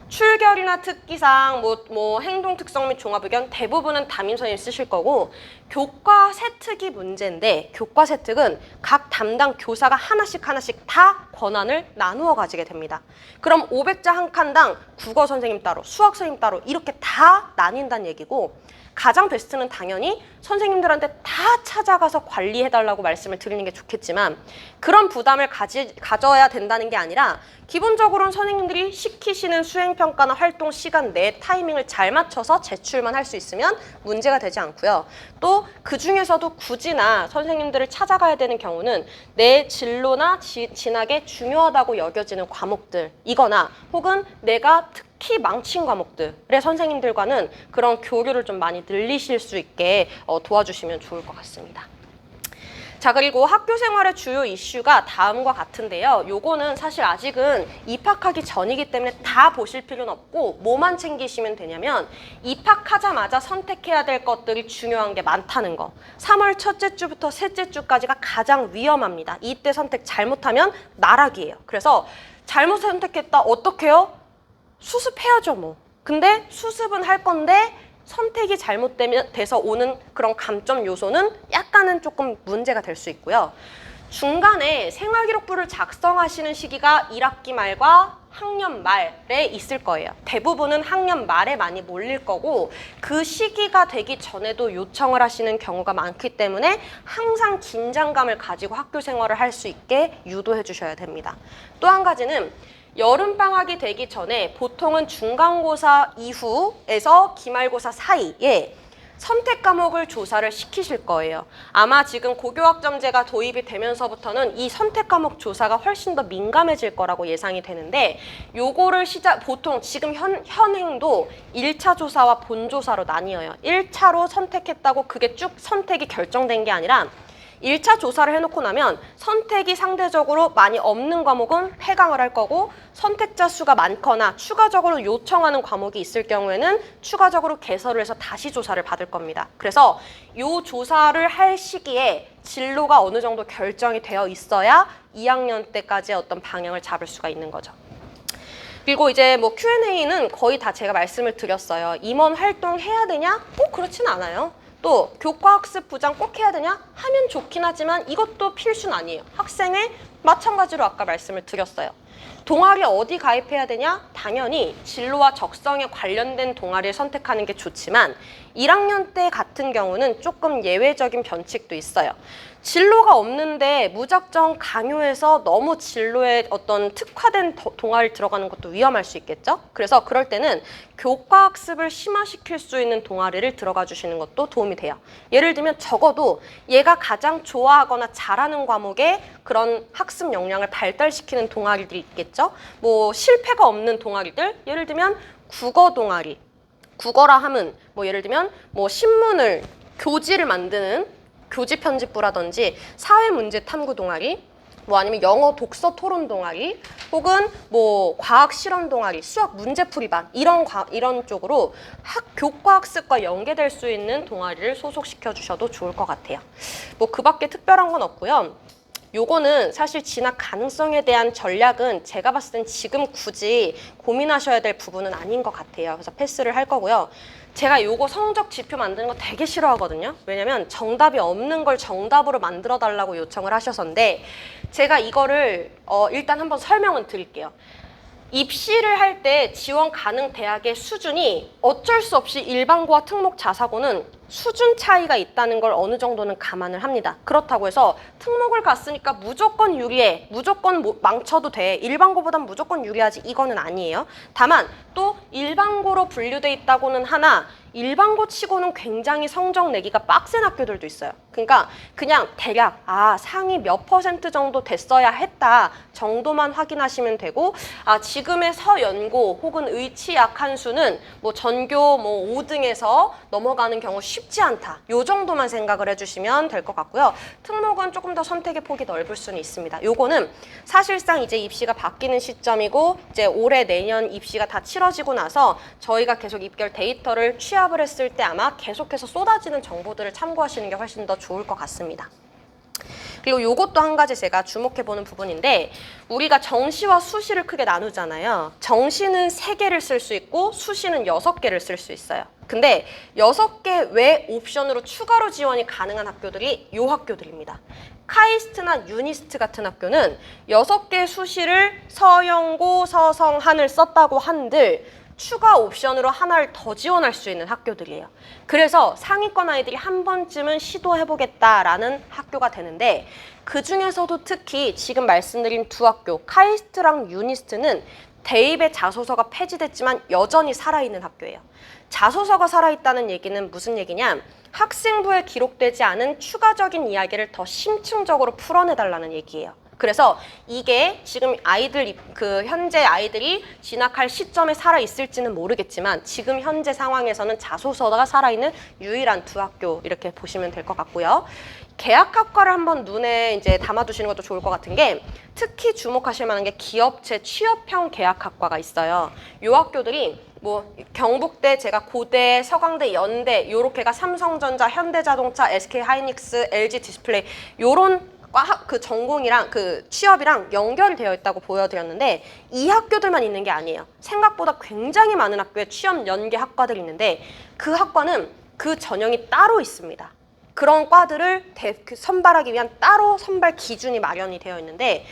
출결이나 특기사항, 뭐 행동 특성 및 종합 의견 대부분은 담임 선생님이 쓰실 거고 교과 세특이 문제인데 교과 세특은 각 담당 교사가 하나씩 다 권한을 나누어 가지게 됩니다. 그럼 500자 한 칸당 국어 선생님 따로, 수학 선생님 따로 이렇게 다 나뉜다는 얘기고 가장 베스트는 당연히 선생님들한테 다 찾아가서 관리해달라고 말씀을 드리는 게 좋겠지만 그런 부담을 가져야 된다는 게 아니라 기본적으로는 선생님들이 시키시는 수행평가나 활동 시간 내 타이밍을 잘 맞춰서 제출만 할 수 있으면 문제가 되지 않고요. 또 그 중에서도 굳이나 선생님들을 찾아가야 되는 경우는 내 진로나 진학에 중요하다고 여겨지는 과목들이거나 혹은 내가 특히 망친 과목들의 선생님들과는 그런 교류를 좀 많이 늘리실 수 있게 도와주시면 좋을 것 같습니다. 자, 그리고 학교 생활의 주요 이슈가 다음과 같은데요. 요거는 사실 아직은 입학하기 전이기 때문에 다 보실 필요는 없고 뭐만 챙기시면 되냐면 입학하자마자 선택해야 될 것들이 중요한 게 많다는 거. 3월 첫째 주부터 셋째 주까지가 가장 위험합니다. 이때 선택 잘못하면 나락이에요. 그래서 잘못 선택했다 어떡해요? 수습해야죠 뭐. 근데 수습은 할 건데 선택이 잘못되면 돼서 오는 그런 감점 요소는 약간은 조금 문제가 될 수 있고요. 중간에 생활기록부를 작성하시는 시기가 1학기 말과 학년 말에 있을 거예요. 대부분은 학년 말에 많이 몰릴 거고 그 시기가 되기 전에도 요청을 하시는 경우가 많기 때문에 항상 긴장감을 가지고 학교 생활을 할 수 있게 유도해 주셔야 됩니다. 또 한 가지는 여름방학이 되기 전에 보통은 중간고사 이후에서 기말고사 사이에 선택 과목을 조사를 시키실 거예요. 아마 지금 고교학점제가 도입이 되면서부터는 이 선택 과목 조사가 훨씬 더 민감해질 거라고 예상이 되는데 요거를 보통 지금 현행도 1차 조사와 본조사로 나뉘어요. 1차로 선택했다고 그게 쭉 선택이 결정된 게 아니라 1차 조사를 해놓고 나면 선택이 상대적으로 많이 없는 과목은 폐강을 할 거고 선택자 수가 많거나 추가적으로 요청하는 과목이 있을 경우에는 추가적으로 개설을 해서 다시 조사를 받을 겁니다. 그래서 이 조사를 할 시기에 진로가 어느 정도 결정이 되어 있어야 2학년 때까지 어떤 방향을 잡을 수가 있는 거죠. 그리고 이제 뭐 Q&A는 거의 다 제가 말씀을 드렸어요. 임원 활동 해야 되냐? 꼭 그렇진 않아요. 또 교과학습부장 꼭 해야 되냐? 하면 좋긴 하지만 이것도 필수는 아니에요. 학생의 마찬가지로 아까 말씀을 드렸어요. 동아리 어디 가입해야 되냐? 당연히 진로와 적성에 관련된 동아리를 선택하는 게 좋지만 1학년 때 같은 경우는 조금 예외적인 변칙도 있어요. 진로가 없는데 무작정 강요해서 너무 진로에 어떤 특화된 동아리를 들어가는 것도 위험할 수 있겠죠? 그래서 그럴 때는 교과학습을 심화시킬 수 있는 동아리를 들어가 주시는 것도 도움이 돼요. 예를 들면 적어도 얘가 가장 좋아하거나 잘하는 과목에 그런 학습 역량을 발달시키는 동아리들이 있겠죠? 뭐 실패가 없는 동아리들, 예를 들면 국어 동아리. 국어라 함은 뭐 예를 들면 뭐 신문을 교지를 만드는 교지 편집부라든지 사회문제 탐구 동아리, 뭐 아니면 영어 독서 토론 동아리, 혹은 뭐 과학 실험 동아리, 수학 문제풀이반 이런 쪽으로 교과학습과 연계될 수 있는 동아리를 소속시켜 주셔도 좋을 것 같아요. 뭐 그밖에 특별한 건 없고요. 요거는 사실 진학 가능성에 대한 전략은 제가 봤을 땐 지금 굳이 고민하셔야 될 부분은 아닌 것 같아요. 그래서 패스를 할 거고요. 제가 요거 성적 지표 만드는 거 되게 싫어하거든요. 왜냐면 정답이 없는 걸 정답으로 만들어 달라고 요청을 하셔서인데 제가 이거를 일단 한번 설명을 드릴게요. 입시를 할 때 지원 가능 대학의 수준이 어쩔 수 없이 일반고와 특목 자사고는 수준 차이가 있다는 걸 어느 정도는 감안을 합니다. 그렇다고 해서 특목을 갔으니까 무조건 유리해, 무조건 망쳐도 돼, 일반고보단 무조건 유리하지, 이거는 아니에요. 다만 또 일반고로 분류돼 있다고는 하나 일반고 치고는 굉장히 성적 내기가 빡센 학교들도 있어요. 그러니까 그냥 대략 상위 몇 % 정도 됐어야 했다 정도만 확인하시면 되고 지금의 서연고 혹은 의치 약한수는 뭐 전교 뭐 5등에서 넘어가는 경우 쉽지 않다. 요 정도만 생각을 해주시면 될 것 같고요. 특목은 조금 더 선택의 폭이 넓을 수는 있습니다. 요거는 사실상 이제 입시가 바뀌는 시점이고 이제 올해 내년 입시가 다 치러지고 나서 저희가 계속 입결 데이터를 취합을 했을 때 아마 계속해서 쏟아지는 정보들을 참고하시는 게 훨씬 더 좋을 것 같습니다. 그리고 요것도 한 가지 제가 주목해보는 부분인데 우리가 정시와 수시를 크게 나누잖아요. 정시는 3개를 쓸 수 있고 수시는 6개를 쓸 수 있어요. 근데 6개 외 옵션으로 추가로 지원이 가능한 학교들이 요 학교들입니다. 카이스트나 유니스트 같은 학교는 6개 수시를 서영고, 서성한을 썼다고 한들 추가 옵션으로 하나를 더 지원할 수 있는 학교들이에요. 그래서 상위권 아이들이 한 번쯤은 시도해보겠다라는 학교가 되는데 그 중에서도 특히 지금 말씀드린 두 학교 카이스트랑 유니스트는 대입의 자소서가 폐지됐지만 여전히 살아있는 학교예요. 자소서가 살아있다는 얘기는 무슨 얘기냐? 학생부에 기록되지 않은 추가적인 이야기를 더 심층적으로 풀어내달라는 얘기예요. 그래서 이게 지금 현재 아이들이 진학할 시점에 살아있을지는 모르겠지만 지금 현재 상황에서는 자소서가 살아있는 유일한 두 학교 이렇게 보시면 될 것 같고요. 계약학과를 한번 눈에 이제 담아두시는 것도 좋을 것 같은 게 특히 주목하실 만한 게 기업체 취업형 계약학과가 있어요. 이 학교들이 뭐 경북대, 제가 고대, 서강대, 연대 요렇게가 삼성전자, 현대자동차, SK하이닉스, LG디스플레이 요런 그 전공이랑 그 취업이랑 연결이 되어 있다고 보여드렸는데 이 학교들만 있는 게 아니에요. 생각보다 굉장히 많은 학교에 취업 연계 학과들이 있는데 그 학과는 그 전형이 따로 있습니다. 그런 과들을 선발하기 위한 따로 선발 기준이 마련이 되어 있는데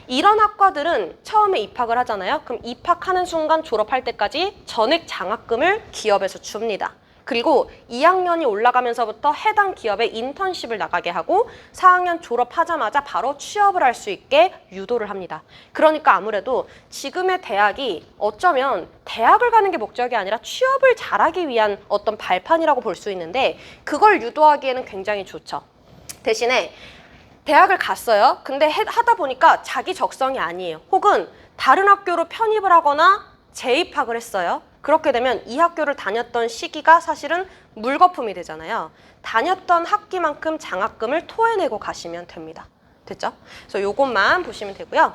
이런 학과들은 처음에 입학을 하잖아요. 그럼 입학하는 순간 졸업할 때까지 전액 장학금을 기업에서 줍니다. 그리고 2학년이 올라가면서부터 해당 기업에 인턴십을 나가게 하고 4학년 졸업하자마자 바로 취업을 할 수 있게 유도를 합니다. 그러니까 아무래도 지금의 대학이 어쩌면 대학을 가는 게 목적이 아니라 취업을 잘하기 위한 어떤 발판이라고 볼 수 있는데 그걸 유도하기에는 굉장히 좋죠. 대신에 대학을 갔어요. 근데 하다 보니까 자기 적성이 아니에요. 혹은 다른 학교로 편입을 하거나 재입학을 했어요. 그렇게 되면 이 학교를 다녔던 시기가 사실은 물거품이 되잖아요. 다녔던 학기만큼 장학금을 토해내고 가시면 됩니다. 됐죠? 그래서 요것만 보시면 되고요.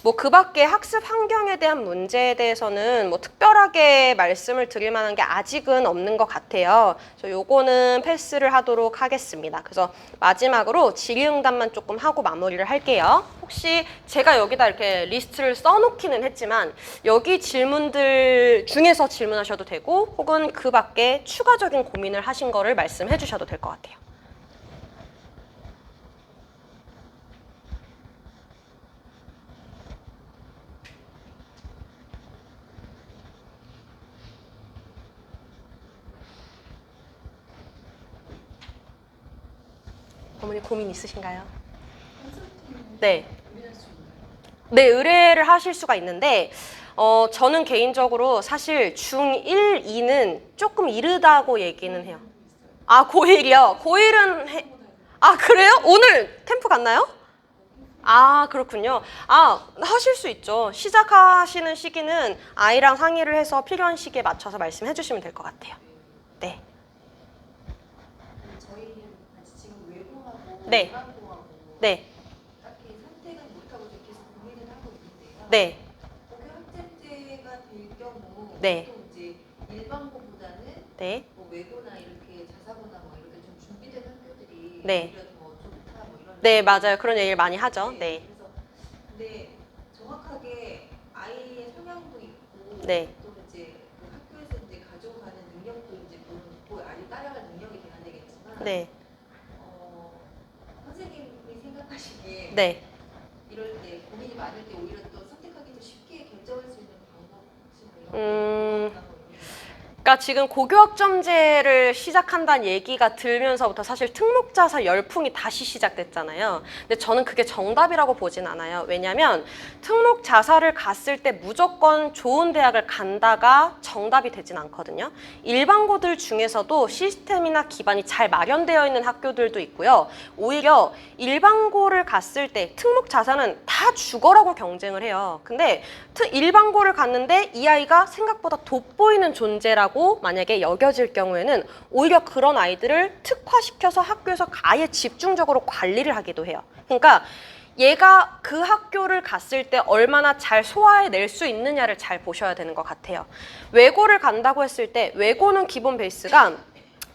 뭐 그 밖에 학습 환경에 대한 문제에 대해서는 뭐 특별하게 말씀을 드릴 만한 게 아직은 없는 것 같아요. 그래서 요거는 패스를 하도록 하겠습니다. 그래서 마지막으로 질의응답만 조금 하고 마무리를 할게요. 혹시 제가 여기다 이렇게 리스트를 써놓기는 했지만 여기 질문들 중에서 질문하셔도 되고 혹은 그 밖에 추가적인 고민을 하신 거를 말씀해 주셔도 될 것 같아요. 어머니 고민 있으신가요? 네. 네, 의뢰를 하실 수가 있는데 저는 개인적으로 사실 중1, 2는 조금 이르다고 얘기는 해요. 아, 고1이요? 고1은 아, 그래요? 오늘 캠프 갔나요? 아, 그렇군요. 아, 하실 수 있죠. 시작하시는 시기는 아이랑 상의를 해서 필요한 시기에 맞춰서 말씀해 주시면 될 것 같아요. 네. 저희는 아직 지금 외고하고 네. 일반고하고 네. 딱히 선택은 못하고 계속 고민을 하고 있는데요. 네. 고교 학점제가 될 경우 네. 보통 이제 일반고보다는 네. 뭐 외고나 이렇게 자사고나 뭐 이렇게 좀 준비된 학교들이 네. 오히려 더 좋다 뭐 이런. 네, 맞아요. 그런 얘기를 많이 하죠. 네. 그래서 근데 정확하게 아이의 성향도 있고 네. 또 이제 그 학교에서 이제 가져가는 능력도 이제 보고 아이 따라갈 능력이 돼야 되겠지만. 네. 선생님이 생각하시기에 네. 이럴 때 고민이 많을 때 오히려 또 선택하기도 쉽게 결정할 수 있는 방법 혹시 뭐 이런 거 있나 뭐 이런 거. 그러니까 지금 고교학점제를 시작한다는 얘기가 들면서부터 사실 특목자사 열풍이 다시 시작됐잖아요. 근데 저는 그게 정답이라고 보진 않아요. 왜냐하면 특목자사를 갔을 때 무조건 좋은 대학을 간다가 정답이 되진 않거든요. 일반고들 중에서도 시스템이나 기반이 잘 마련되어 있는 학교들도 있고요. 오히려 일반고를 갔을 때 특목자사는 다 죽어라고 경쟁을 해요. 근데 일반고를 갔는데 이 아이가 생각보다 돋보이는 존재라고 만약에 여겨질 경우에는 오히려 그런 아이들을 특화시켜서 학교에서 아예 집중적으로 관리를 하기도 해요. 그러니까 얘가 그 학교를 갔을 때 얼마나 잘 소화해낼 수 있느냐를 잘 보셔야 되는 것 같아요. 외고를 간다고 했을 때 외고는 기본 베이스가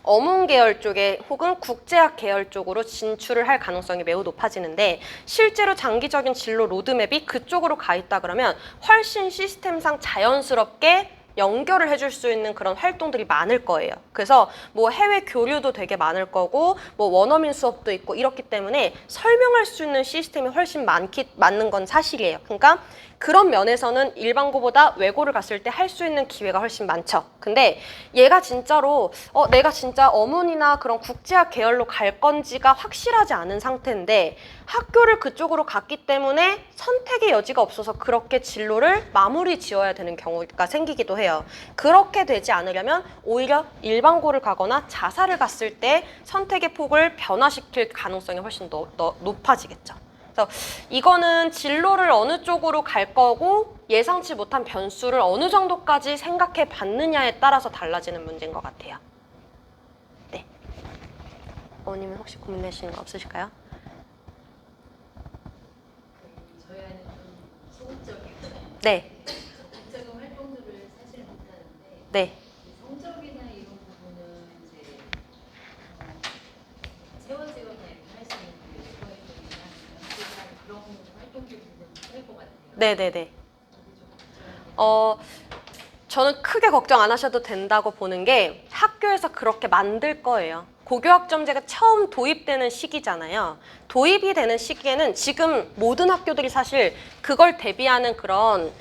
어문 계열 쪽에 혹은 국제학 계열 쪽으로 진출을 할 가능성이 매우 높아지는데 실제로 장기적인 진로 로드맵이 그쪽으로 가 있다 그러면 훨씬 시스템상 자연스럽게 연결을 해줄 수 있는 그런 활동들이 많을 거예요. 그래서 뭐 해외 교류도 되게 많을 거고 뭐 원어민 수업도 있고 이렇기 때문에 설명할 수 있는 시스템이 훨씬 많는 건 사실이에요. 그러니까 그런 면에서는 일반고보다 외고를 갔을 때 할 수 있는 기회가 훨씬 많죠. 근데 얘가 진짜로 내가 진짜 어문이나 그런 국제학 계열로 갈 건지가 확실하지 않은 상태인데 학교를 그쪽으로 갔기 때문에 선택의 여지가 없어서 그렇게 진로를 마무리 지어야 되는 경우가 생기기도 해요. 그렇게 되지 않으려면 오히려 일반고를 가거나 자사를 갔을 때 선택의 폭을 변화시킬 가능성이 훨씬 높아지겠죠. 그래서 이거는 진로를 어느 쪽으로 갈 거고 예상치 못한 변수를 어느 정도까지 생각해 봤느냐에 따라서 달라지는 문제인 것 같아요. 네. 어머님은 혹시 고민되시는 거 없으실까요? 저희 아이는 좀 소극적이고 네. 적극적인 활동들을 사실 못하는데 네. 성적이나 이런 부분은 이제 채워지거나 이렇게 할 수 있는 그 외과 활동이나 연습이나 그런 활동들은 할것 같아요. 네네네. 그게 좀 걱정이 돼요. 저는 크게 걱정 안 하셔도 된다고 보는 게 학교에서 그렇게 만들 거예요. 고교학점제가 처음 도입되는 시기잖아요. 도입이 되는 시기에는 지금 모든 학교들이 사실 그걸 대비하는 그런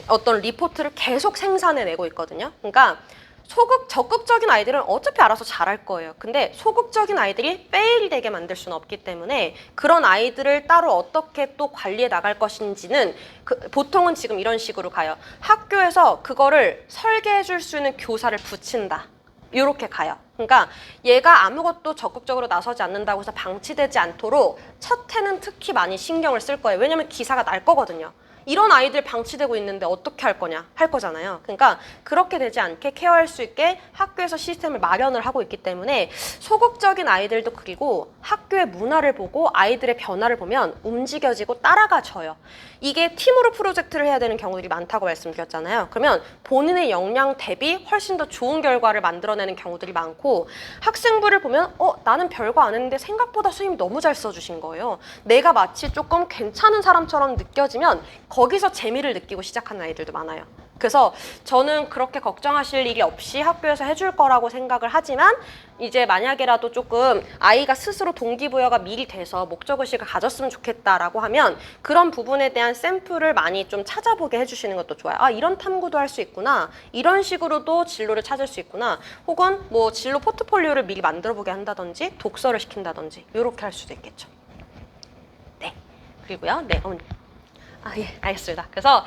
어떤 리포트를 계속 생산해내고 있거든요. 그러니까 적극적인 아이들은 어차피 알아서 잘할 거예요. 근데 소극적인 아이들이 페일되게 만들 수는 없기 때문에 그런 아이들을 따로 어떻게 또 관리해 나갈 것인지는 보통은 지금 이런 식으로 가요. 학교에서 그거를 설계해 줄 수 있는 교사를 붙인다. 이렇게 가요. 그러니까 얘가 아무것도 적극적으로 나서지 않는다고 해서 방치되지 않도록 첫 해는 특히 많이 신경을 쓸 거예요. 왜냐면 기사가 날 거거든요. 이런 아이들 방치되고 있는데 어떻게 할 거냐? 할 거잖아요. 그러니까 그렇게 되지 않게 케어할 수 있게 학교에서 시스템을 마련을 하고 있기 때문에 소극적인 아이들도 그리고 학교의 문화를 보고 아이들의 변화를 보면 움직여지고 따라가져요. 이게 팀으로 프로젝트를 해야 되는 경우들이 많다고 말씀드렸잖아요. 그러면 본인의 역량 대비 훨씬 더 좋은 결과를 만들어내는 경우들이 많고 학생부를 보면 나는 별거 안 했는데 생각보다 선생님이 너무 잘 써주신 거예요. 내가 마치 조금 괜찮은 사람처럼 느껴지면 거기서 재미를 느끼고 시작하는 아이들도 많아요. 그래서 저는 그렇게 걱정하실 일이 없이 학교에서 해줄 거라고 생각을 하지만 이제 만약에라도 조금 아이가 스스로 동기부여가 미리 돼서 목적의식을 가졌으면 좋겠다라고 하면 그런 부분에 대한 샘플을 많이 좀 찾아보게 해주시는 것도 좋아요. 아, 이런 탐구도 할 수 있구나. 이런 식으로도 진로를 찾을 수 있구나. 혹은 뭐 진로 포트폴리오를 미리 만들어보게 한다든지 독서를 시킨다든지 이렇게 할 수도 있겠죠. 네. 그리고요. 네. 예, 알겠습니다. 그래서